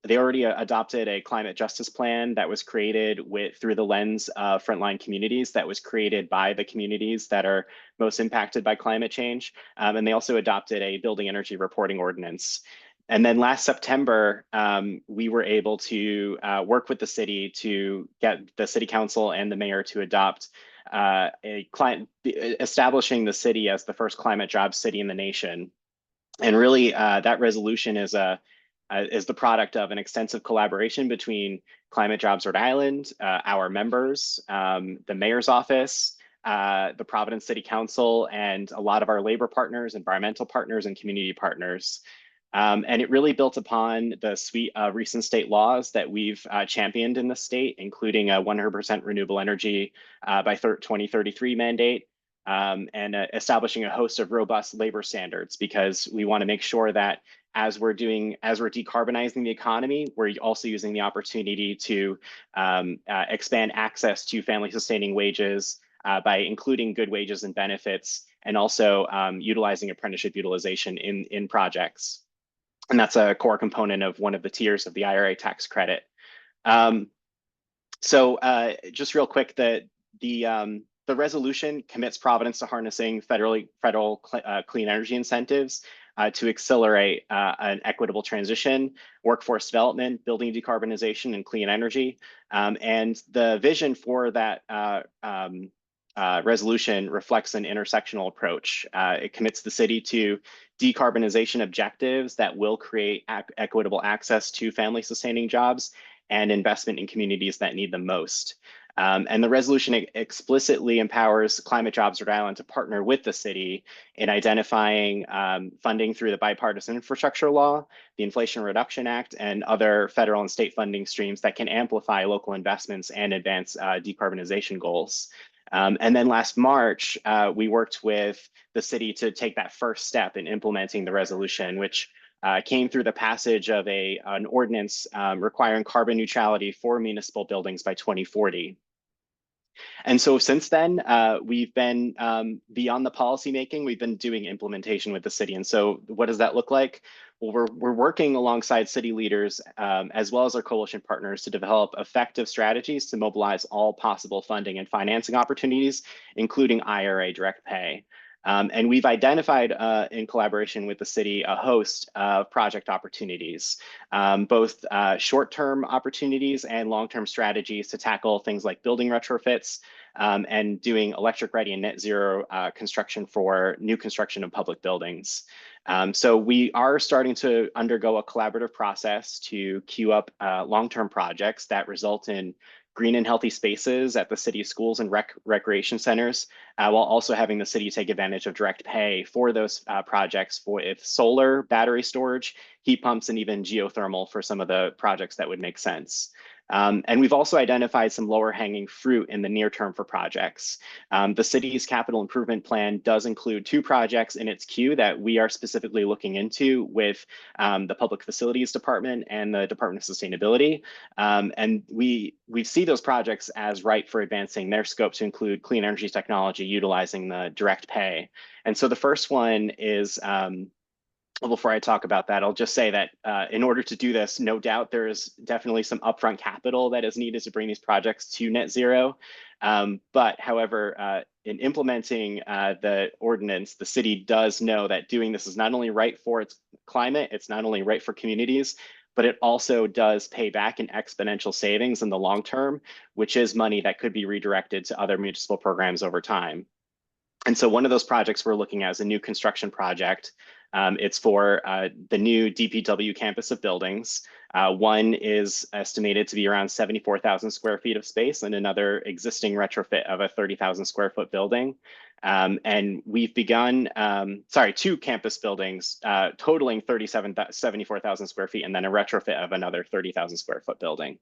They already adopted a climate justice plan that was created through the lens of frontline communities, that was created by the communities that are most impacted by climate change. And they also adopted a building energy reporting ordinance. And then last September, we were able to work with the city to get the city council and the mayor to adopt establishing the city as the first climate job city in the nation. And really, that resolution is the product of an extensive collaboration between Climate Jobs Rhode Island, our members, the mayor's office, the Providence City Council, and a lot of our labor partners, environmental partners, and community partners. And it really built upon the suite of recent state laws that we've championed in the state, including a 100% renewable energy by 2033 mandate, and establishing a host of robust labor standards, because we want to make sure that as we're decarbonizing the economy, we're also using the opportunity to expand access to family sustaining wages by including good wages and benefits, and also utilizing apprenticeship utilization in projects. And that's a core component of one of the tiers of the IRA tax credit. So just real quick, the resolution commits Providence to harnessing federal clean energy incentives to accelerate an equitable transition, workforce development, building decarbonization, and clean energy. And the vision for that resolution reflects an intersectional approach. It commits the city to decarbonization objectives that will create equitable access to family sustaining jobs and investment in communities that need them most. And the resolution explicitly empowers Climate Jobs Rhode Island to partner with the city in identifying funding through the Bipartisan Infrastructure Law, the Inflation Reduction Act, and other federal and state funding streams that can amplify local investments and advance decarbonization goals. And then last March, we worked with the city to take that first step in implementing the resolution, which came through the passage of an ordinance requiring carbon neutrality for municipal buildings by 2040. And so since then, we've been beyond the policy making, we've been doing implementation with the city. And so what does that look like? Well, we're working alongside city leaders as well as our coalition partners to develop effective strategies to mobilize all possible funding and financing opportunities, including IRA direct pay. And we've identified in collaboration with the city a host of project opportunities, both short-term opportunities and long-term strategies to tackle things like building retrofits and doing electric ready and net zero construction for new construction of public buildings. So we are starting to undergo a collaborative process to queue up long-term projects that result in green and healthy spaces at the city schools and recreation centers, while also having the city take advantage of direct pay for those projects with solar, battery storage, heat pumps, and even geothermal for some of the projects that would make sense. And we've also identified some lower hanging fruit in the near term for projects. The city's capital improvement plan does include 2 projects in its queue that we are specifically looking into with the Public Facilities Department and the Department of Sustainability. And we see those projects as ripe for advancing their scope to include clean energy technology utilizing the direct pay. And so the first one is, well, before I talk about that, I'll just say that in order to do this, no doubt there is definitely some upfront capital that is needed to bring these projects to net zero. But however, in implementing the ordinance, the city does know that doing this is not only right for its climate, it's not only right for communities, but it also does pay back in exponential savings in the long term, which is money that could be redirected to other municipal programs over time. And so one of those projects we're looking at is a new construction project. It's for the new DPW campus of buildings. One is estimated to be around 74,000 square feet of space, and another existing retrofit of a 30,000 square foot building. And we've begun, 2 campus buildings totaling 74,000 square feet, and then a retrofit of another 30,000 square foot building.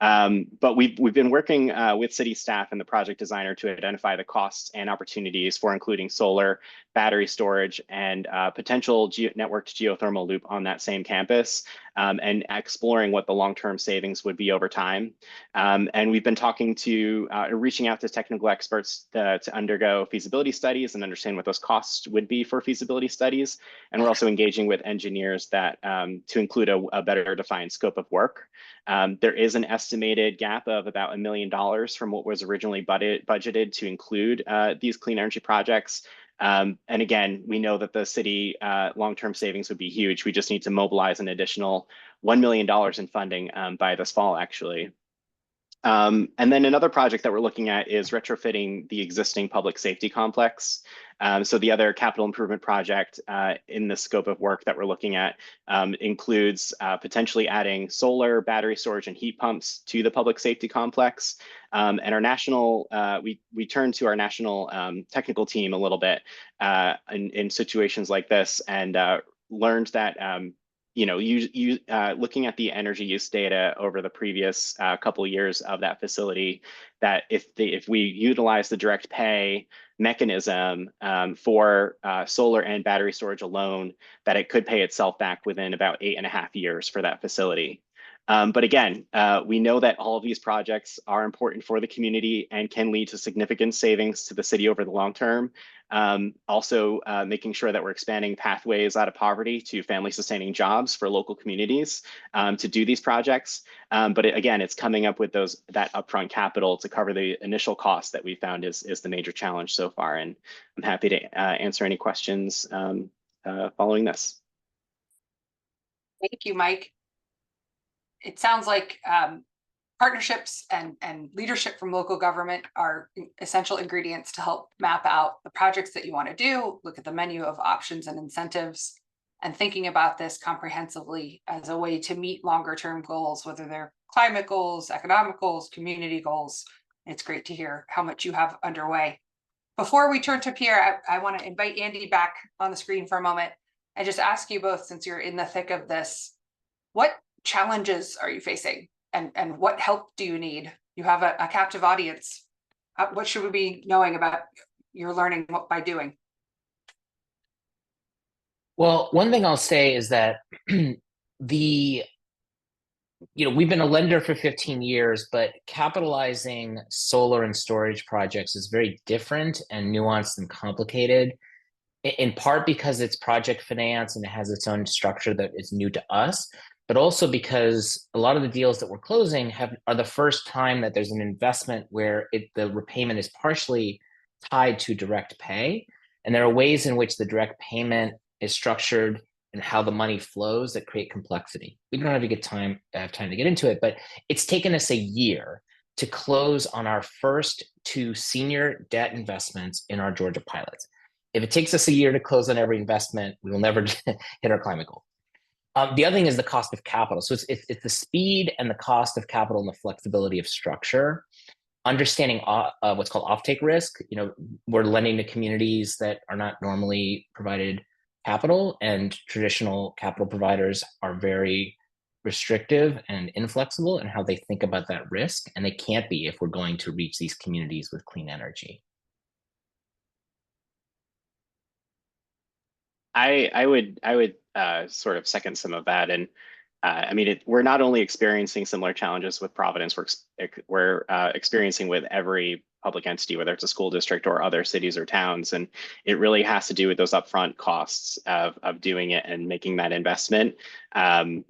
But we've been working with city staff and the project designer to identify the costs and opportunities for including solar, battery storage, and potential networked geothermal loop on that same campus, and exploring what the long-term savings would be over time. And we've been talking to, reaching out to technical experts to undergo feasibility studies and understand what those costs would be for feasibility studies. And we're also engaging with engineers that to include a better defined scope of work. There is an estimated gap of about $1 million from what was originally budgeted to include these clean energy projects. And again, we know that the city long-term savings would be huge. We just need to mobilize an additional $1 million in funding by this fall, actually. And then another project that we're looking at is retrofitting the existing public safety complex. So the other capital improvement project in the scope of work that we're looking at includes potentially adding solar, battery storage, and heat pumps to the public safety complex. And our national, we turn to our national technical team a little bit in situations like this, and learned that looking at the energy use data over the previous couple of years of that facility, that if we utilize the direct pay mechanism for solar and battery storage alone, that it could pay itself back within about 8.5 years for that facility. But again, we know that all of these projects are important for the community and can lead to significant savings to the city over the long term. Also, making sure that we're expanding pathways out of poverty to family sustaining jobs for local communities to do these projects. But again, it's coming up with that upfront capital to cover the initial costs that we found is the major challenge so far. And I'm happy to answer any questions following this. Thank you, Mike. It sounds like partnerships and leadership from local government are essential ingredients to help map out the projects that you want to do, look at the menu of options and incentives, and thinking about this comprehensively as a way to meet longer term goals, whether they're climate goals, economic goals, community goals. It's great to hear how much you have underway. Before we turn to Pierre, I want to invite Andy back on the screen for a moment and just ask you both, since you're in the thick of this, what challenges are you facing, and what help do you need? You have a captive audience. What should we be knowing about your learning by doing? Well, one thing I'll say is that we've been a lender for 15 years, but capitalizing solar and storage projects is very different and nuanced and complicated, in part because it's project finance and it has its own structure that is new to us, but also because a lot of the deals that we're closing are the first time that there's an investment where the repayment is partially tied to direct pay. And there are ways in which the direct payment is structured and how the money flows that create complexity. We don't have time to get into it, but it's taken us a year to close on our first 2 senior debt investments in our Georgia pilots. If it takes us a year to close on every investment, we will never hit our climate goal. The other thing is the cost of capital. So it's the speed and the cost of capital and the flexibility of structure. Understanding what's called offtake risk. We're lending to communities that are not normally provided capital, and traditional capital providers are very restrictive and inflexible in how they think about that risk, and they can't be if we're going to reach these communities with clean energy. I would sort of second some of that, and I mean, we're not only experiencing similar challenges with Providence, we're experiencing with every public entity, whether it's a school district or other cities or towns, and it really has to do with those upfront costs of doing it and making that investment. And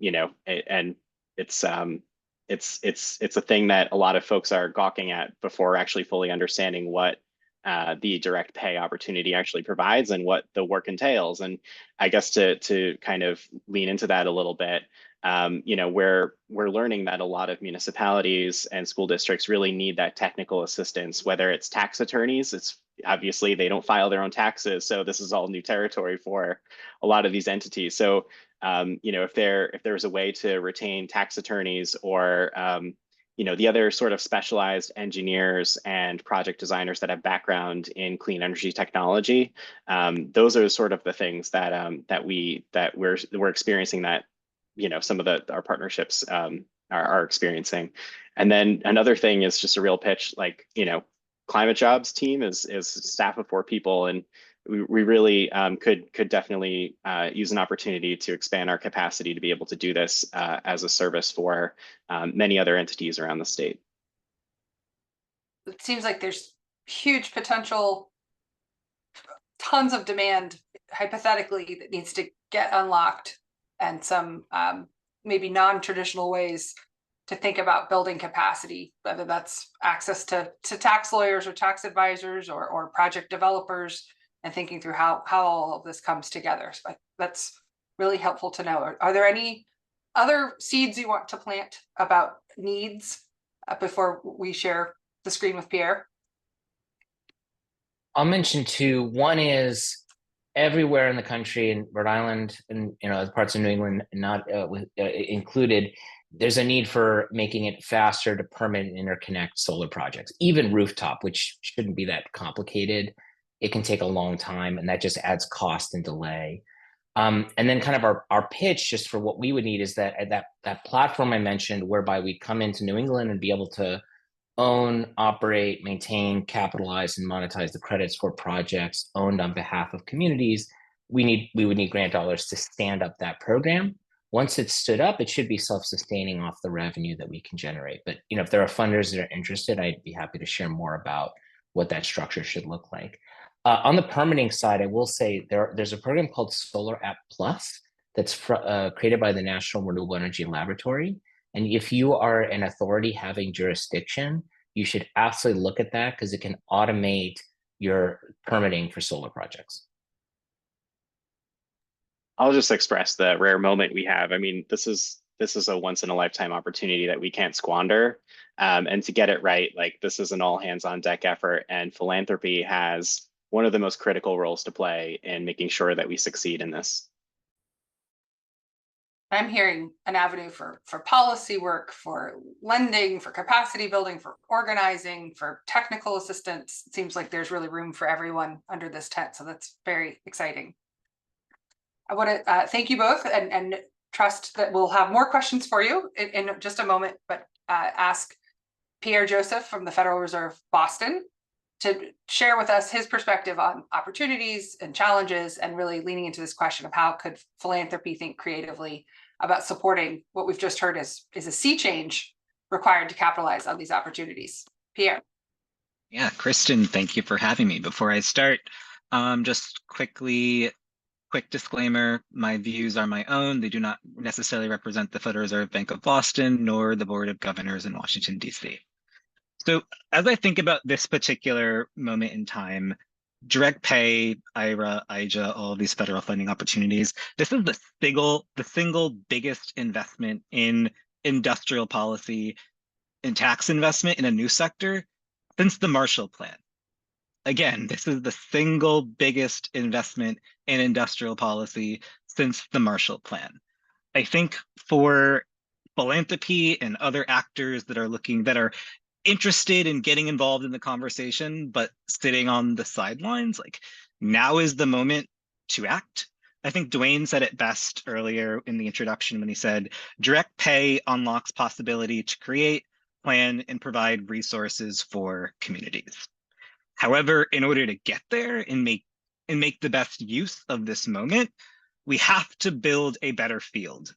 it's a thing that a lot of folks are gawking at before actually fully understanding what the direct pay opportunity actually provides and what the work entails. And I guess to kind of lean into that a little bit, we're learning that a lot of municipalities and school districts really need that technical assistance, whether it's tax attorneys. It's obviously they don't file their own taxes, so this is all new territory for a lot of these entities. So if there's a way to retain tax attorneys or the other sort of specialized engineers and project designers that have background in clean energy technology, those are sort of the things that we're experiencing that some of our partnerships are experiencing. And then another thing is just a real pitch, like Climate Jobs team is staff of 4 people, and we really could definitely use an opportunity to expand our capacity to be able to do this as a service for many other entities around the state. It seems like there's huge potential, tons of demand, hypothetically, that needs to get unlocked, and some maybe non-traditional ways to think about building capacity, whether that's access to tax lawyers or tax advisors or project developers, and thinking through how all of this comes together. So that's really helpful to know. Are there any other seeds you want to plant about needs before we share the screen with Pierre? I'll mention 2. One is everywhere in the country, in Rhode Island and parts of New England not included, there's a need for making it faster to permit and interconnect solar projects, even rooftop, which shouldn't be that complicated. It can take a long time, and that just adds cost and delay. And then kind of our pitch just for what we would need is that platform I mentioned, whereby we come into New England and be able to own, operate, maintain, capitalize, and monetize the credits for projects owned on behalf of communities. We would need grant dollars to stand up that program. Once it's stood up, it should be self-sustaining off the revenue that we can generate. But if there are funders that are interested, I'd be happy to share more about what that structure should look like. On the permitting side, I will say there's a program called Solar App Plus that's created by the National Renewable Energy Laboratory. And if you are an authority having jurisdiction, you should absolutely look at that, because it can automate your permitting for solar projects. I'll just express the rare moment we have. I mean, this is a once in a lifetime opportunity that we can't squander. And to get it right, like, this is an all hands on deck effort, and philanthropy has one of the most critical roles to play in making sure that we succeed in this. I'm hearing an avenue for policy work, for lending, for capacity building, for organizing, for technical assistance. It seems like there's really room for everyone under this tent. So that's very exciting. I want to thank you both and trust that we'll have more questions for you in just a moment, but ask Pierre Joseph from the Federal Reserve Boston to share with us his perspective on opportunities and challenges, and really leaning into this question of how could philanthropy think creatively about supporting what we've just heard is a sea change required to capitalize on these opportunities. Pierre. Yeah, Kristen, thank you for having me. Before I start, just quick disclaimer, my views are my own. They do not necessarily represent the Federal Reserve Bank of Boston, nor the Board of Governors in Washington, D.C. So as I think about this particular moment in time, direct pay, IRA, IJA, all of these federal funding opportunities. This is the single biggest investment in industrial policy and tax investment in a new sector since the Marshall Plan. Again, this is the single biggest investment in industrial policy since the Marshall Plan. I think for philanthropy and other actors that are interested in getting involved in the conversation, but sitting on the sidelines, like, now is the moment to act. I think Dwayne said it best earlier in the introduction when he said, direct pay unlocks possibility to create, plan, and provide resources for communities. However, in order to get there and make the best use of this moment, we have to build a better field.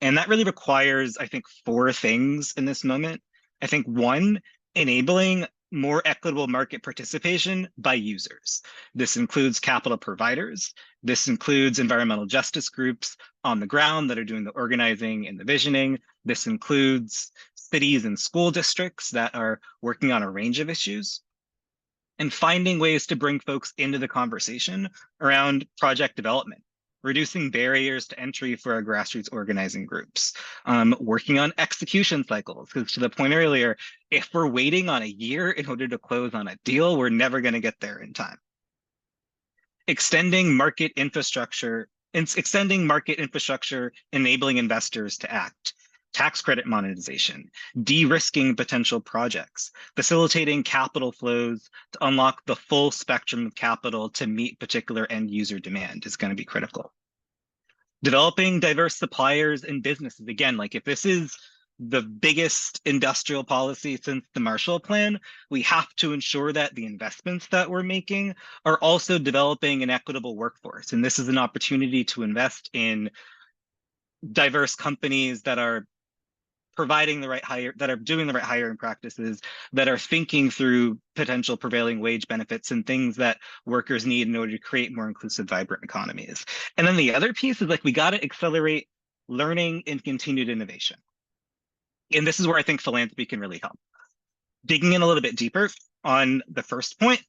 And that really requires, I think, 4 things in this moment. I think 1, enabling more equitable market participation by users. This includes capital providers. This includes environmental justice groups on the ground that are doing the organizing and the visioning. This includes cities and school districts that are working on a range of issues. And finding ways to bring folks into the conversation around project development, reducing barriers to entry for our grassroots organizing groups, working on execution cycles, because to the point earlier, if we're waiting on a year in order to close on a deal, we're never going to get there in time. Extending market infrastructure, enabling investors to act. Tax credit monetization, de-risking potential projects, facilitating capital flows to unlock the full spectrum of capital to meet particular end user demand is going to be critical. Developing diverse suppliers and businesses. Again, like, if this is the biggest industrial policy since the Marshall Plan, we have to ensure that the investments that we're making are also developing an equitable workforce. And this is an opportunity to invest in diverse companies that are providing the right that are doing the right hiring practices, that are thinking through potential prevailing wage benefits and things that workers need in order to create more inclusive, vibrant economies. And then the other piece is, like, we got to accelerate learning and continued innovation. And this is where I think philanthropy can really help. Digging in a little bit deeper on the first point,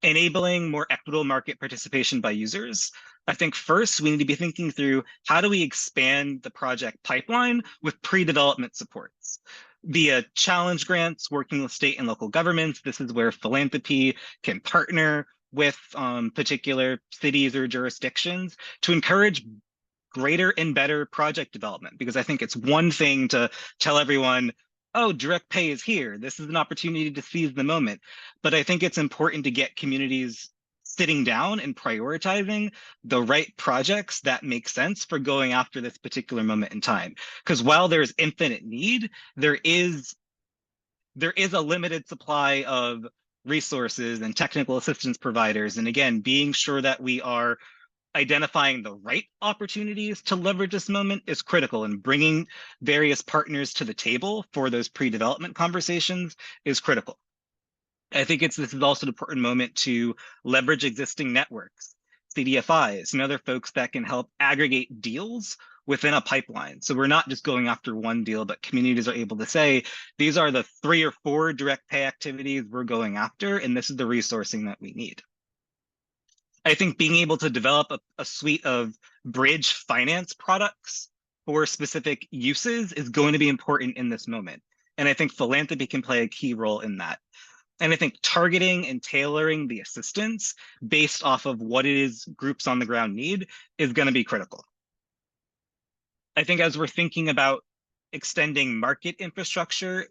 enabling more equitable market participation by users. I think first we need to be thinking through, how do we expand the project pipeline with pre-development supports? Via challenge grants, working with state and local governments. This is where philanthropy can partner with particular cities or jurisdictions to encourage greater and better project development. Because I think it's one thing to tell everyone, oh, direct pay is here, this is an opportunity to seize the moment. But I think it's important to get communities sitting down and prioritizing the right projects that make sense for going after this particular moment in time. Because while there's infinite need, there is a limited supply of resources and technical assistance providers. And again, being sure that we are identifying the right opportunities to leverage this moment is critical, and bringing various partners to the table for those pre-development conversations is critical. I think this is also an important moment to leverage existing networks, CDFIs, and other folks that can help aggregate deals within a pipeline. So we're not just going after one deal, but communities are able to say, these are the 3 or 4 direct pay activities we're going after, and this is the resourcing that we need. I think being able to develop a suite of bridge finance products for specific uses is going to be important in this moment. And I think philanthropy can play a key role in that. And I think targeting and tailoring the assistance based off of what it is groups on the ground need is going to be critical. I think as we're thinking about extending market infrastructure,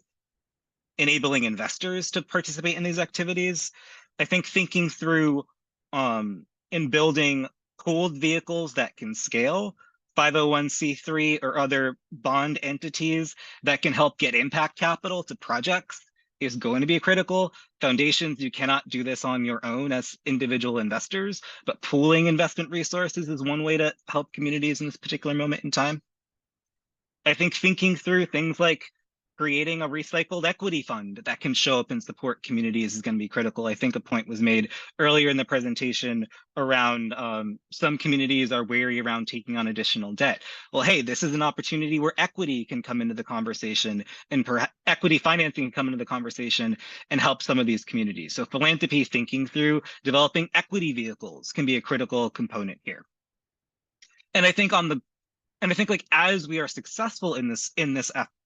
enabling investors to participate in these activities, I think thinking through in building pooled vehicles that can scale, 501c3 or other bond entities that can help get impact capital to projects is going to be critical. Foundations, you cannot do this on your own as individual investors, but pooling investment resources is one way to help communities in this particular moment in time. I think thinking through things like creating a recycled equity fund that can show up and support communities is going to be critical. I think a point was made earlier in the presentation around some communities are wary around taking on additional debt. Well, hey, this is an opportunity where equity can come into the conversation, and perhaps equity financing can come into the conversation and help some of these communities. So philanthropy, thinking through developing equity vehicles, can be a critical component here. And I think like as we are successful in this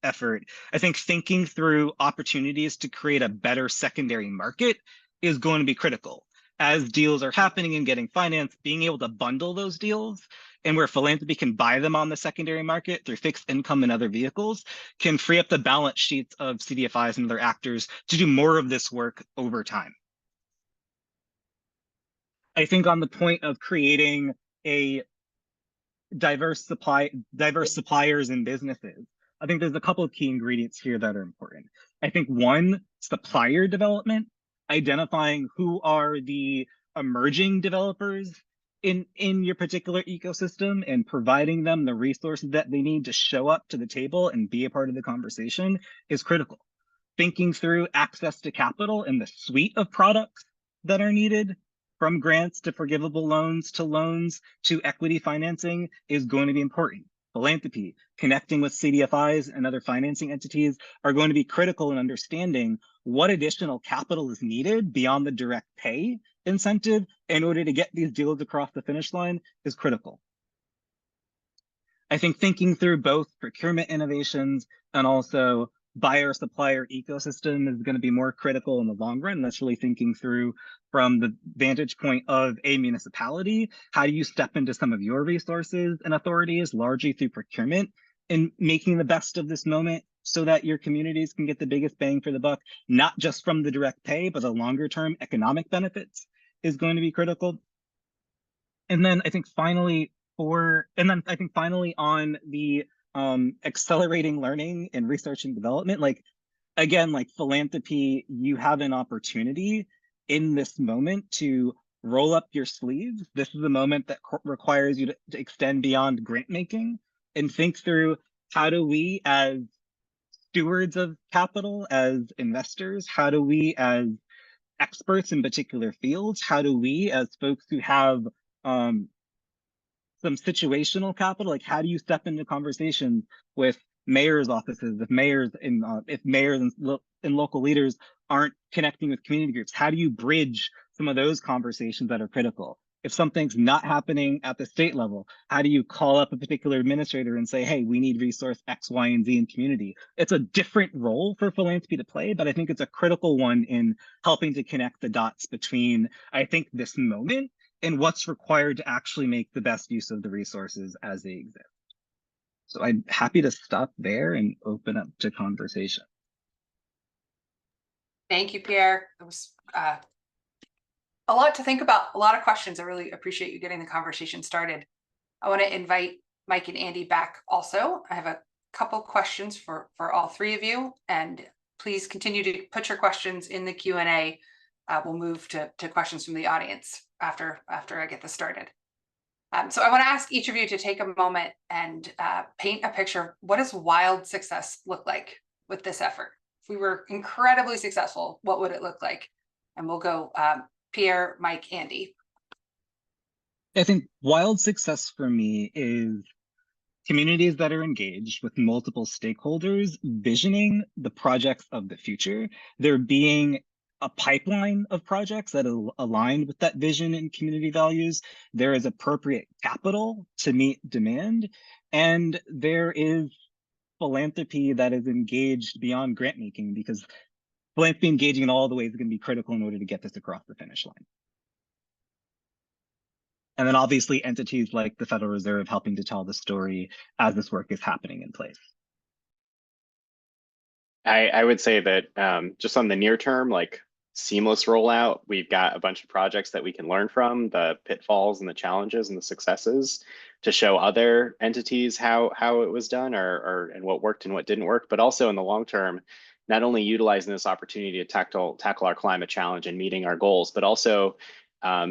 effort, I think thinking through opportunities to create a better secondary market is going to be critical. As deals are happening and getting financed, being able to bundle those deals, and where philanthropy can buy them on the secondary market through fixed income and other vehicles, can free up the balance sheets of CDFIs and other actors to do more of this work over time. I think on the point of creating a diverse suppliers and businesses, I think there's a couple of key ingredients here that are important. I think one, supplier development, identifying who are the emerging developers in your particular ecosystem and providing them the resources that they need to show up to the table and be a part of the conversation is critical. Thinking through access to capital and the suite of products that are needed, from grants to forgivable loans to equity financing, is going to be important. Philanthropy, connecting with CDFIs and other financing entities are going to be critical in understanding what additional capital is needed beyond the direct pay incentive in order to get these deals across the finish line is critical. I think thinking through both procurement innovations and also buyer-supplier ecosystem is going to be more critical in the long run. That's really thinking through from the vantage point of a municipality. How do you step into some of your resources and authorities, largely through procurement, and making the best of this moment so that your communities can get the biggest bang for the buck, not just from the direct pay, but the longer-term economic benefits is going to be critical. And then I think finally on the accelerating learning and research and development, like again, like philanthropy, you have an opportunity in this moment to roll up your sleeves. This is a moment that requires you to extend beyond grant making and think through, how do we as stewards of capital, as investors, how do we as experts in particular fields, how do we as folks who have some situational capital, like how do you step into conversations with mayor's offices, if mayors and local leaders aren't connecting with community groups? How do you bridge some of those conversations that are critical? If something's not happening at the state level, how do you call up a particular administrator and say, hey, we need resource X, Y, and Z in community? It's a different role for philanthropy to play, but I think it's a critical one in helping to connect the dots between, I think, this moment and what's required to actually make the best use of the resources as they exist. So I'm happy to stop there and open up to conversation. Thank you, Pierre. It was a lot to think about, a lot of questions. I really appreciate you getting the conversation started. I want to invite Mike and Andy back also. I have a couple questions for all three of you, and please continue to put your questions in the Q&A. We'll move to questions from the audience after I get this started. So I want to ask each of you to take a moment and paint a picture of what does wild success look like with this effort? If we were incredibly successful, what would it look like? And we'll go Pierre, Mike, Andy. I think wild success for me is communities that are engaged with multiple stakeholders, visioning the projects of the future. There being a pipeline of projects that are aligned with that vision and community values. There is appropriate capital to meet demand, and there is philanthropy that is engaged beyond grant making, because philanthropy engaging in all the ways is going to be critical in order to get this across the finish line. And then obviously entities like the Federal Reserve helping to tell the story as this work is happening in place. I would say that just on the near term, like seamless rollout, we've got a bunch of projects that we can learn from, the pitfalls and the challenges and the successes, to show other entities how it was done and what worked and what didn't work. But also in the long term, not only utilizing this opportunity to tackle our climate challenge and meeting our goals, but also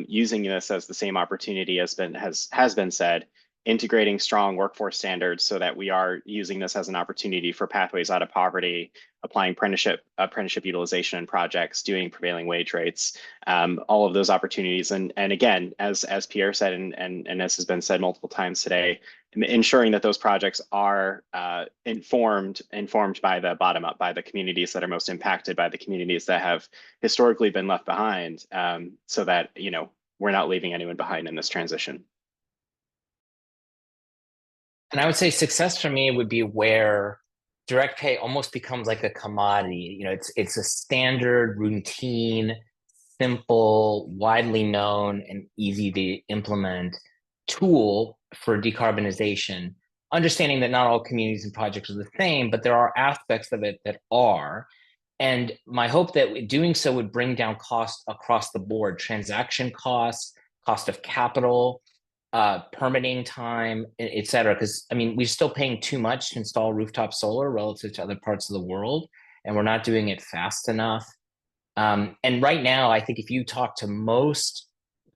using this as the same opportunity has been said integrating strong workforce standards so that we are using this as an opportunity for pathways out of poverty, applying apprenticeship utilization projects, doing prevailing wage rates, all of those opportunities. And again, as Pierre said, and as has been said multiple times today, ensuring that those projects are informed by the bottom up, by the communities that are most impacted, by the communities that have historically been left behind, so that, you know, we're not leaving anyone behind in this transition. And I would say success for me would be where direct pay almost becomes like a commodity. You know, it's a standard, routine, simple, widely known, and easy to implement tool for decarbonization. Understanding that not all communities and projects are the same, but there are aspects of it that are. And my hope that doing so would bring down costs across the board, transaction costs, cost of capital, permitting time, et cetera. Because I mean, we're still paying too much to install rooftop solar relative to other parts of the world, and we're not doing it fast enough. And right now, I think if you talk to most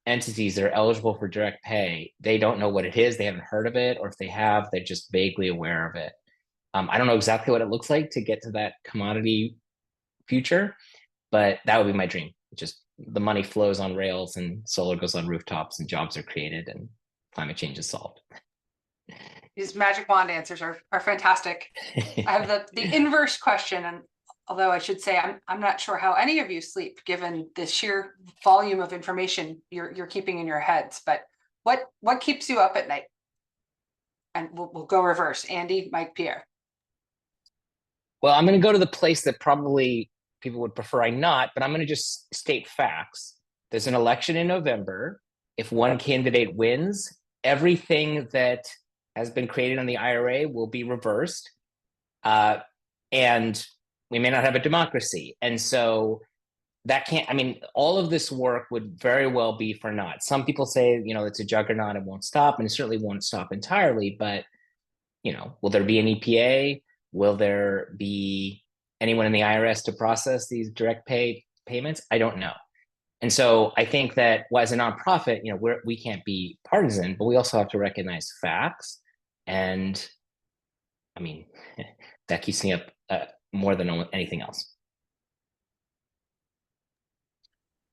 entities that are eligible for direct pay, they don't know what it is, they haven't heard of it, or if they have, they're just vaguely aware of it. I don't know exactly what it looks like to get to that commodity future, but that would be my dream. Just the money flows on rails and solar goes on rooftops and jobs are created and climate change is solved. These magic wand answers are fantastic. I have the inverse question, and although I should say I'm not sure how any of you sleep given the sheer volume of information you're keeping in your heads, but what keeps you up at night? And we'll go reverse. Andy, Mike, Pierre. Well, I'm going to go to the place that probably people would prefer I not, but I'm going to just state facts. There's an election in November. If one candidate wins, everything that has been created on the IRA will be reversed. And we may not have a democracy. And so that can't, I mean, all of this work would very well be for naught. Some people say, you know, it's a juggernaut, it won't stop, and it certainly won't stop entirely, but, you know, will there be an EPA? Will there be anyone in the IRS to process these direct pay payments? I don't know. And so I think that, well, as a nonprofit, you know, we can't be partisan, but we also have to recognize facts. And I mean, that keeps me up more than anything else.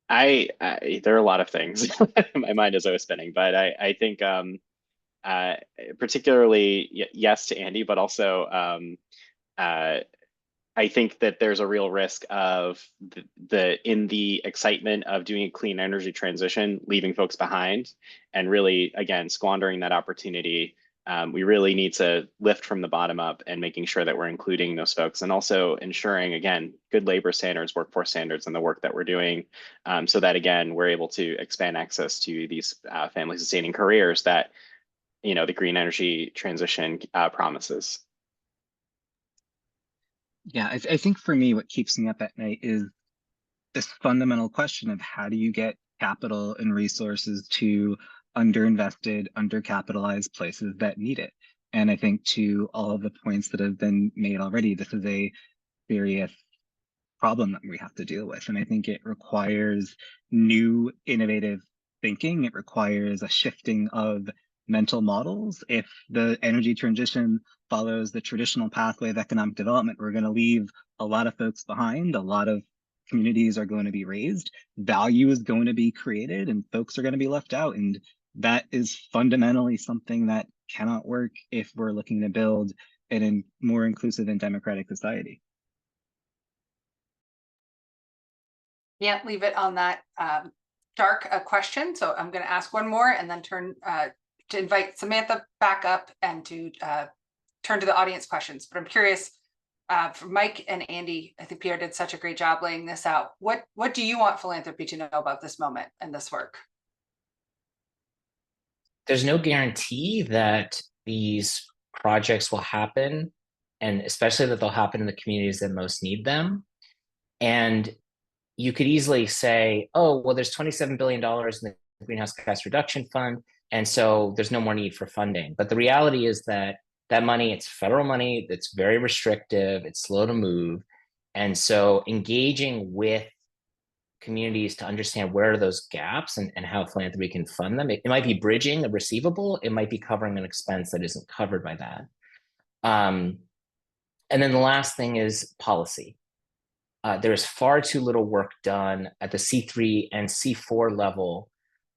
There are a lot of things. My mind is always spinning, but I think particularly yes to Andy, but also I think that there's a real risk of in the excitement of doing a clean energy transition, leaving folks behind, and really, again, squandering that opportunity. We really need to lift from the bottom up and making sure that we're including those folks, and also ensuring, again, good labor standards, workforce standards, and the work that we're doing, so that, again, we're able to expand access to these family sustaining careers that, you know, the green energy transition promises. Yeah, I think for me, what keeps me up at night is this fundamental question of how do you get capital and resources to underinvested, undercapitalized places that need it. And I think to all of the points that have been made already, this is a serious problem that we have to deal with. And I think it requires new innovative thinking. It requires a shifting of mental models. If the energy transition follows the traditional pathway of economic development, we're going to leave a lot of folks behind. A lot of communities are going to be raised. Value is going to be created, and folks are going to be left out. And that is fundamentally something that cannot work if we're looking to build a more inclusive and democratic society. Can't leave it on that dark question. So I'm going to ask one more and then turn to invite Samantha back up and to turn to the audience questions. But I'm curious, for Mike and Andy, I think Pierre did such a great job laying this out. What do you want philanthropy to know about this moment and this work? There's no guarantee that these projects will happen, and especially that they'll happen in the communities that most need them. And you could easily say, oh, well, there's $27 billion in the Greenhouse Gas Reduction Fund, and so there's no more need for funding. But the reality is that that money, it's federal money, that's very restrictive, it's slow to move. And so engaging with communities to understand where are those gaps and how philanthropy can fund them. It might be bridging a receivable, it might be covering an expense that isn't covered by that. And then the last thing is policy. There is far too little work done at the C3 and C4 level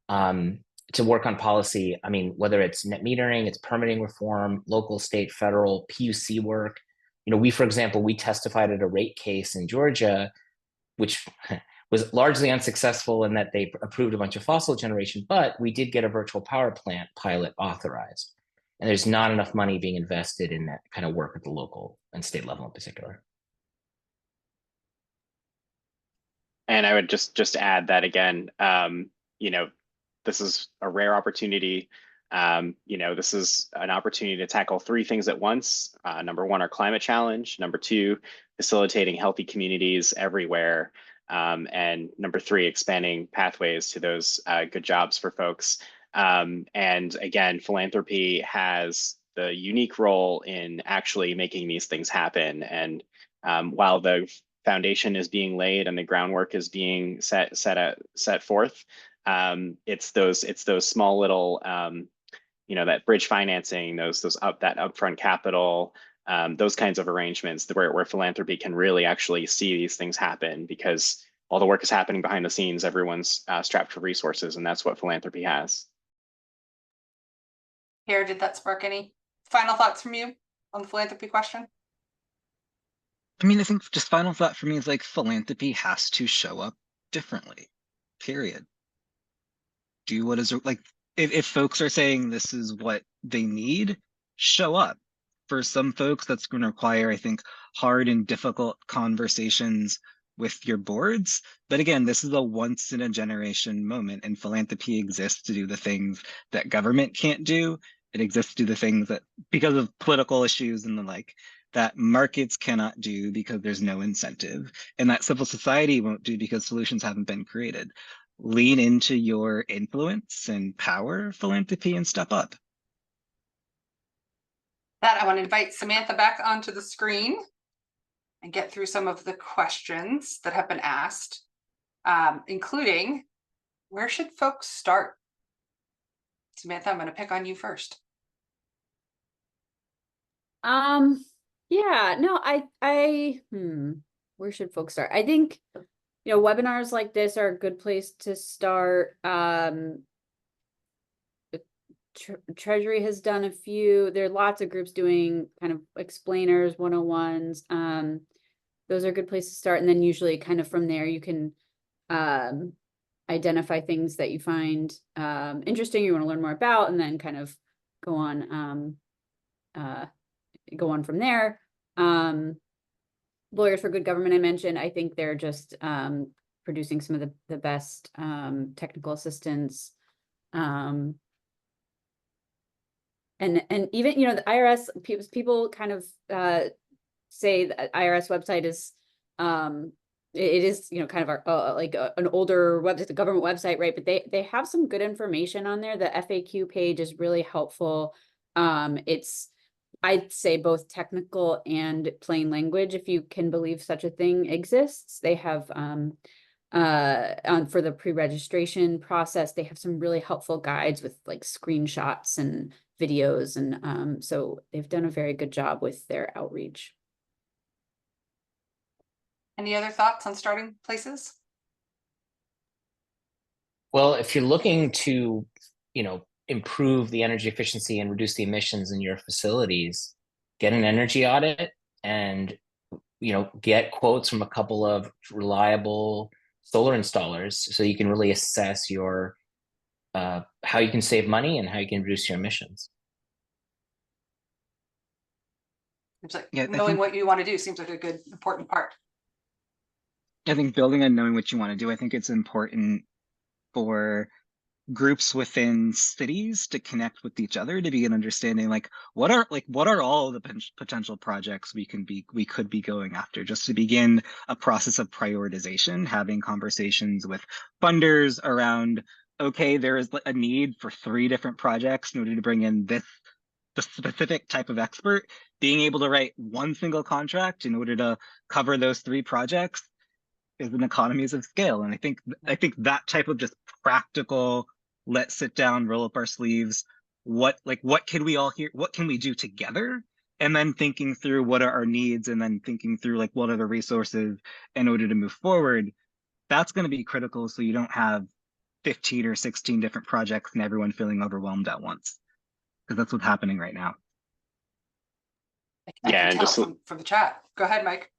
to work on policy. I mean, whether it's net metering, it's permitting reform, local, state, federal, PUC work. You know, we, for example, we testified at a rate case in Georgia, which was largely unsuccessful in that they approved a bunch of fossil generation, but we did get a virtual power plant pilot authorized. And there's not enough money being invested in that kind of work at the local and state level in particular. And I would just add that again, you know, this is a rare opportunity. You know, this is an opportunity to tackle three things at once. Number one, our climate challenge. Number two, facilitating healthy communities everywhere. And number three, expanding pathways to those good jobs for folks. And again, philanthropy has the unique role in actually making these things happen. And while the foundation is being laid and the groundwork is being set forth, it's those small little you know, that bridge financing, that upfront capital, those kinds of arrangements where philanthropy can really actually see these things happen, because all the work is happening behind the scenes. Everyone's strapped for resources, and that's what philanthropy has. Here, did that spark any final thoughts from you on the philanthropy question? I mean, I think just final thought for me is like philanthropy has to show up differently, period. Do what is like, if folks are saying this is what they need, show up. For some folks, that's going to require, I think, hard and difficult conversations with your boards. But again, this is a once in a generation moment, and philanthropy exists to do the things that government can't do. It exists to do the things that, because of political issues and the like, that markets cannot do because there's no incentive, and that civil society won't do because solutions haven't been created. Lean into your influence and power, philanthropy, and step up. That I want to invite Samantha back onto the screen and get through some of the questions that have been asked, including where should folks start? Samantha, I'm going to pick on you first. Yeah, no, where should folks start? I think, you know, webinars like this are a good place to start. Treasury has done a few. There are lots of groups doing kind of explainers, 101s. Those are a good place to start. And then usually kind of from there, you can identify things that you find interesting, you want to learn more about, and then kind of go on from there. Lawyers for Good Government, I mentioned, I think they're just producing some of the best technical assistance. And even, you know, the IRS, people kind of say the IRS website is, it is, you know, kind of our like an older website, the government website, right? But they have some good information on there. The FAQ page is really helpful. It's, I'd say, both technical and plain language, if you can believe such a thing exists. They have for the pre-registration process, they have some really helpful guides with like screenshots and videos, and so they've done a very good job with their outreach. Any other thoughts on starting places? Well, if you're looking to, you know, improve the energy efficiency and reduce the emissions in your facilities, get an energy audit and, you know, get quotes from a couple of reliable solar installers so you can really assess your how you can save money and how you can reduce your emissions. It's like knowing what you want to do seems like a good, important part. I think building on knowing what you want to do, I think it's important for groups within cities to connect with each other to begin understanding like what are all the potential projects we could be going after, just to begin a process of prioritization, having conversations with funders around, okay, there is a need for 3 different projects in order to bring in the specific type of expert. Being able to write one single contract in order to cover those 3 projects is an economies of scale. And I think that type of just practical, let's sit down, roll up our sleeves, what can we all hear, what can we do together? And then thinking through what are our needs, and then thinking through like what are the resources in order to move forward. That's going to be critical, so you don't have 15 or 16 different projects and everyone feeling overwhelmed at once, because that's what's happening right now. I Yeah, can and tell just from the chat. Go ahead, Mike.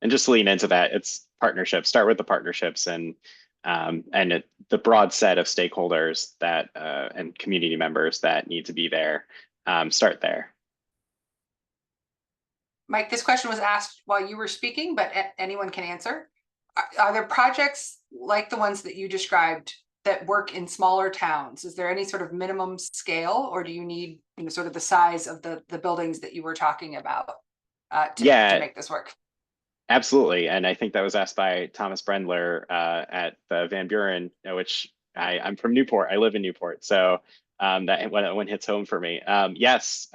and just lean into that. It's partnerships. Start with the partnerships and the broad set of stakeholders that and community members that need to be there. Start there. Mike, this question was asked while you were speaking, but anyone can answer. Are there projects like the ones that you described that work in smaller towns? Is there any sort of minimum scale, or do you need, you know, sort of the size of the buildings that you were talking about to make this work? Absolutely. And I think that was asked by Thomas Brendler at the Van Buren, which I'm from Newport. I live in Newport. So that one hits home for me. Yes,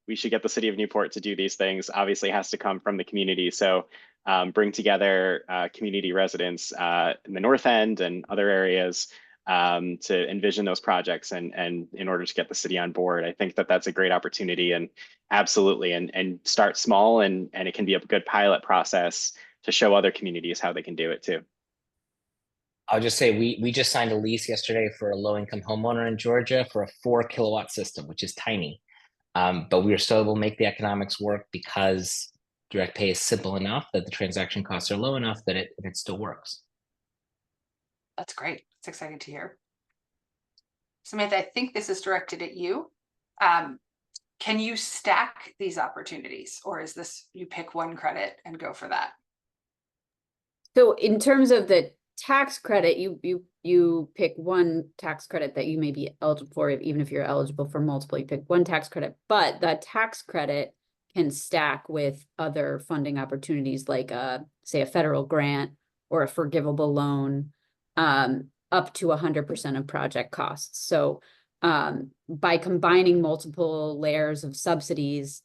we should get the city of Newport to do these things. Obviously, it has to come from the community. So bring together community residents in the North End and other areas to envision those projects and in order to get the city on board. I think that that's a great opportunity, and absolutely, and start small, and it can be a good pilot process to show other communities how they can do it too. I'll just say we just signed a lease yesterday for a low-income homeowner in Georgia for a 4-kilowatt system, which is tiny. But we are still able to make the economics work because direct pay is simple enough that the transaction costs are low enough that it still works. That's great. It's exciting to hear. Samantha, I think this is directed at you. Can you stack these opportunities, or is this you pick one credit and go for that? So in terms of the tax credit, you pick one tax credit that you may be eligible for. Even if you're eligible for multiple, you pick one tax credit, but the tax credit can stack with other funding opportunities, like say a federal grant or a forgivable loan, up to 100% of project costs. So by combining multiple layers of subsidies,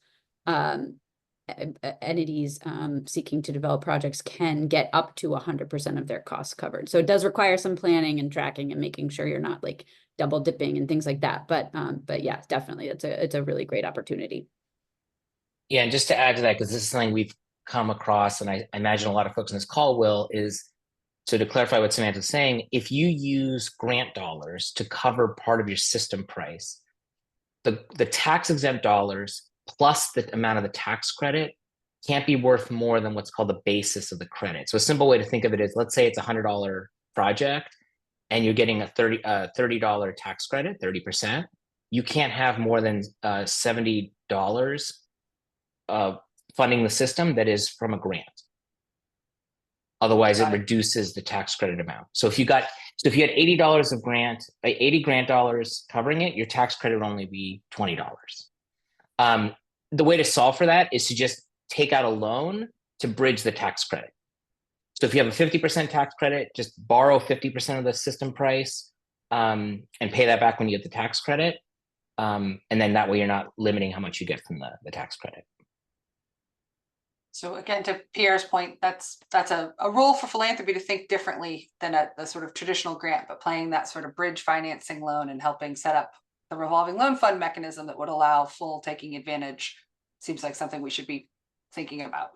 entities seeking to develop projects can get up to 100% of their costs covered. So it does require some planning and tracking and making sure you're not like double dipping and things like that. But yeah, definitely it's a really great opportunity. Yeah, and just to add to that, because this is something we've come across, and I imagine a lot of folks in this call will, is so to clarify what Samantha's saying, if you use grant dollars to cover part of your system price, the tax exempt dollars plus the amount of the tax credit can't be worth more than what's called the basis of the credit. So a simple way to think of it is, let's say it's a $100 project and you're getting a $30 tax credit, 30%. You can't have more than $70 funding the system that is from a grant. Otherwise, it reduces the tax credit amount. So if you had $80 of grant, 80 grant dollars covering it, your tax credit would only be $20. The way to solve for that is to just take out a loan to bridge the tax credit. So if you have a 50% tax credit, just borrow 50% of the system price and pay that back when you get the tax credit. And then that way you're not limiting how much you get from the tax credit. So again, to Pierre's point, that's a role for philanthropy to think differently than a sort of traditional grant, but playing that sort of bridge financing loan and helping set up the revolving loan fund mechanism that would allow full taking advantage seems like something we should be thinking about.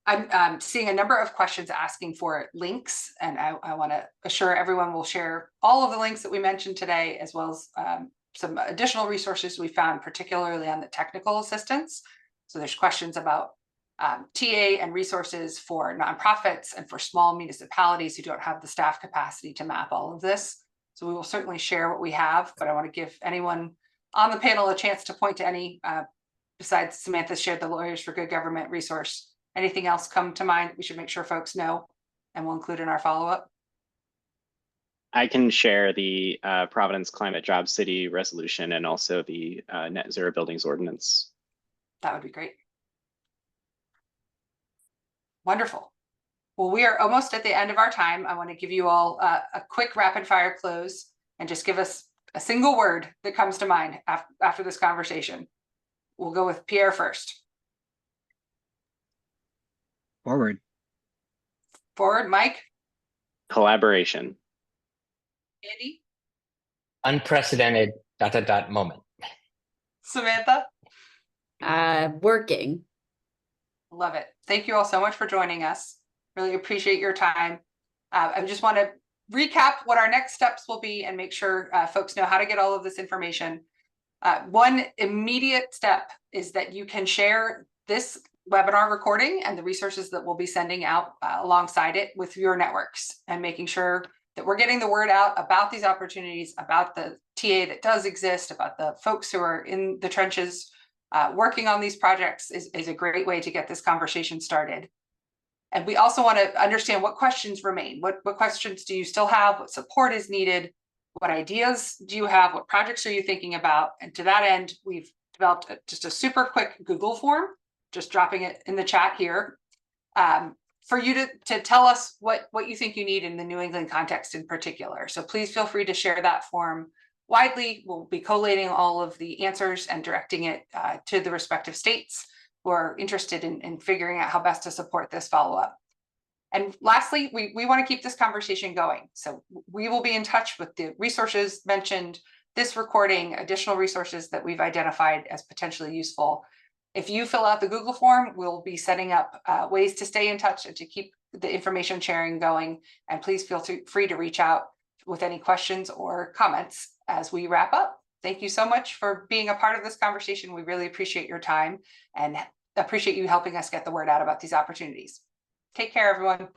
I'm seeing a number of questions asking for links, and I want to assure everyone will share all of the links that we mentioned today, as well as some additional resources we found, particularly on the technical assistance. So there's questions about TA and resources for nonprofits and for small municipalities who don't have the staff capacity to map all of this. So we will certainly share what we have, but I want to give anyone on the panel a chance to point to any, besides Samantha shared the Lawyers for Good Government resource. Anything else come to mind we should make sure folks know and we'll include in our follow-up? I can share the Providence Climate Job City resolution and also the Net Zero Buildings Ordinance. That would be great. Wonderful. Well, we are almost at the end of our time. I want to give you all a quick rapid fire close and just give us a single word that comes to mind after this conversation. We'll go with Pierre first. Forward. Forward, Mike, Collaboration. Andy, Unprecedented ... moment. Samantha. Working. Love it. Thank you all so much for joining us. Really appreciate your time. I just want to recap what our next steps will be and make sure folks know how to get all of this information. One immediate step is that you can share this webinar recording and the resources that we'll be sending out alongside it with your networks, and making sure that we're getting the word out about these opportunities, about the TA that does exist, about the folks who are in the trenches working on these projects is a great way to get this conversation started. And we also want to understand what questions remain. What questions do you still have? What support is needed? What ideas do you have? What projects are you thinking about? And to that end, we've developed just a super quick Google form, just dropping it in the chat here, for you to tell us what you think you need in the New England context in particular. So please feel free to share that form widely. We'll be collating all of the answers and directing it to the respective states who are interested in figuring out how best to support this follow-up. And lastly, we want to keep this conversation going. So we will be in touch with the resources mentioned, this recording, additional resources that we've identified as potentially useful. If you fill out the Google form, we'll be setting up ways to stay in touch and to keep the information sharing going. And please feel free to reach out with any questions or comments as we wrap up. Thank you so much for being a part of this conversation. We really appreciate your time and appreciate you helping us get the word out about these opportunities. Take care, everyone.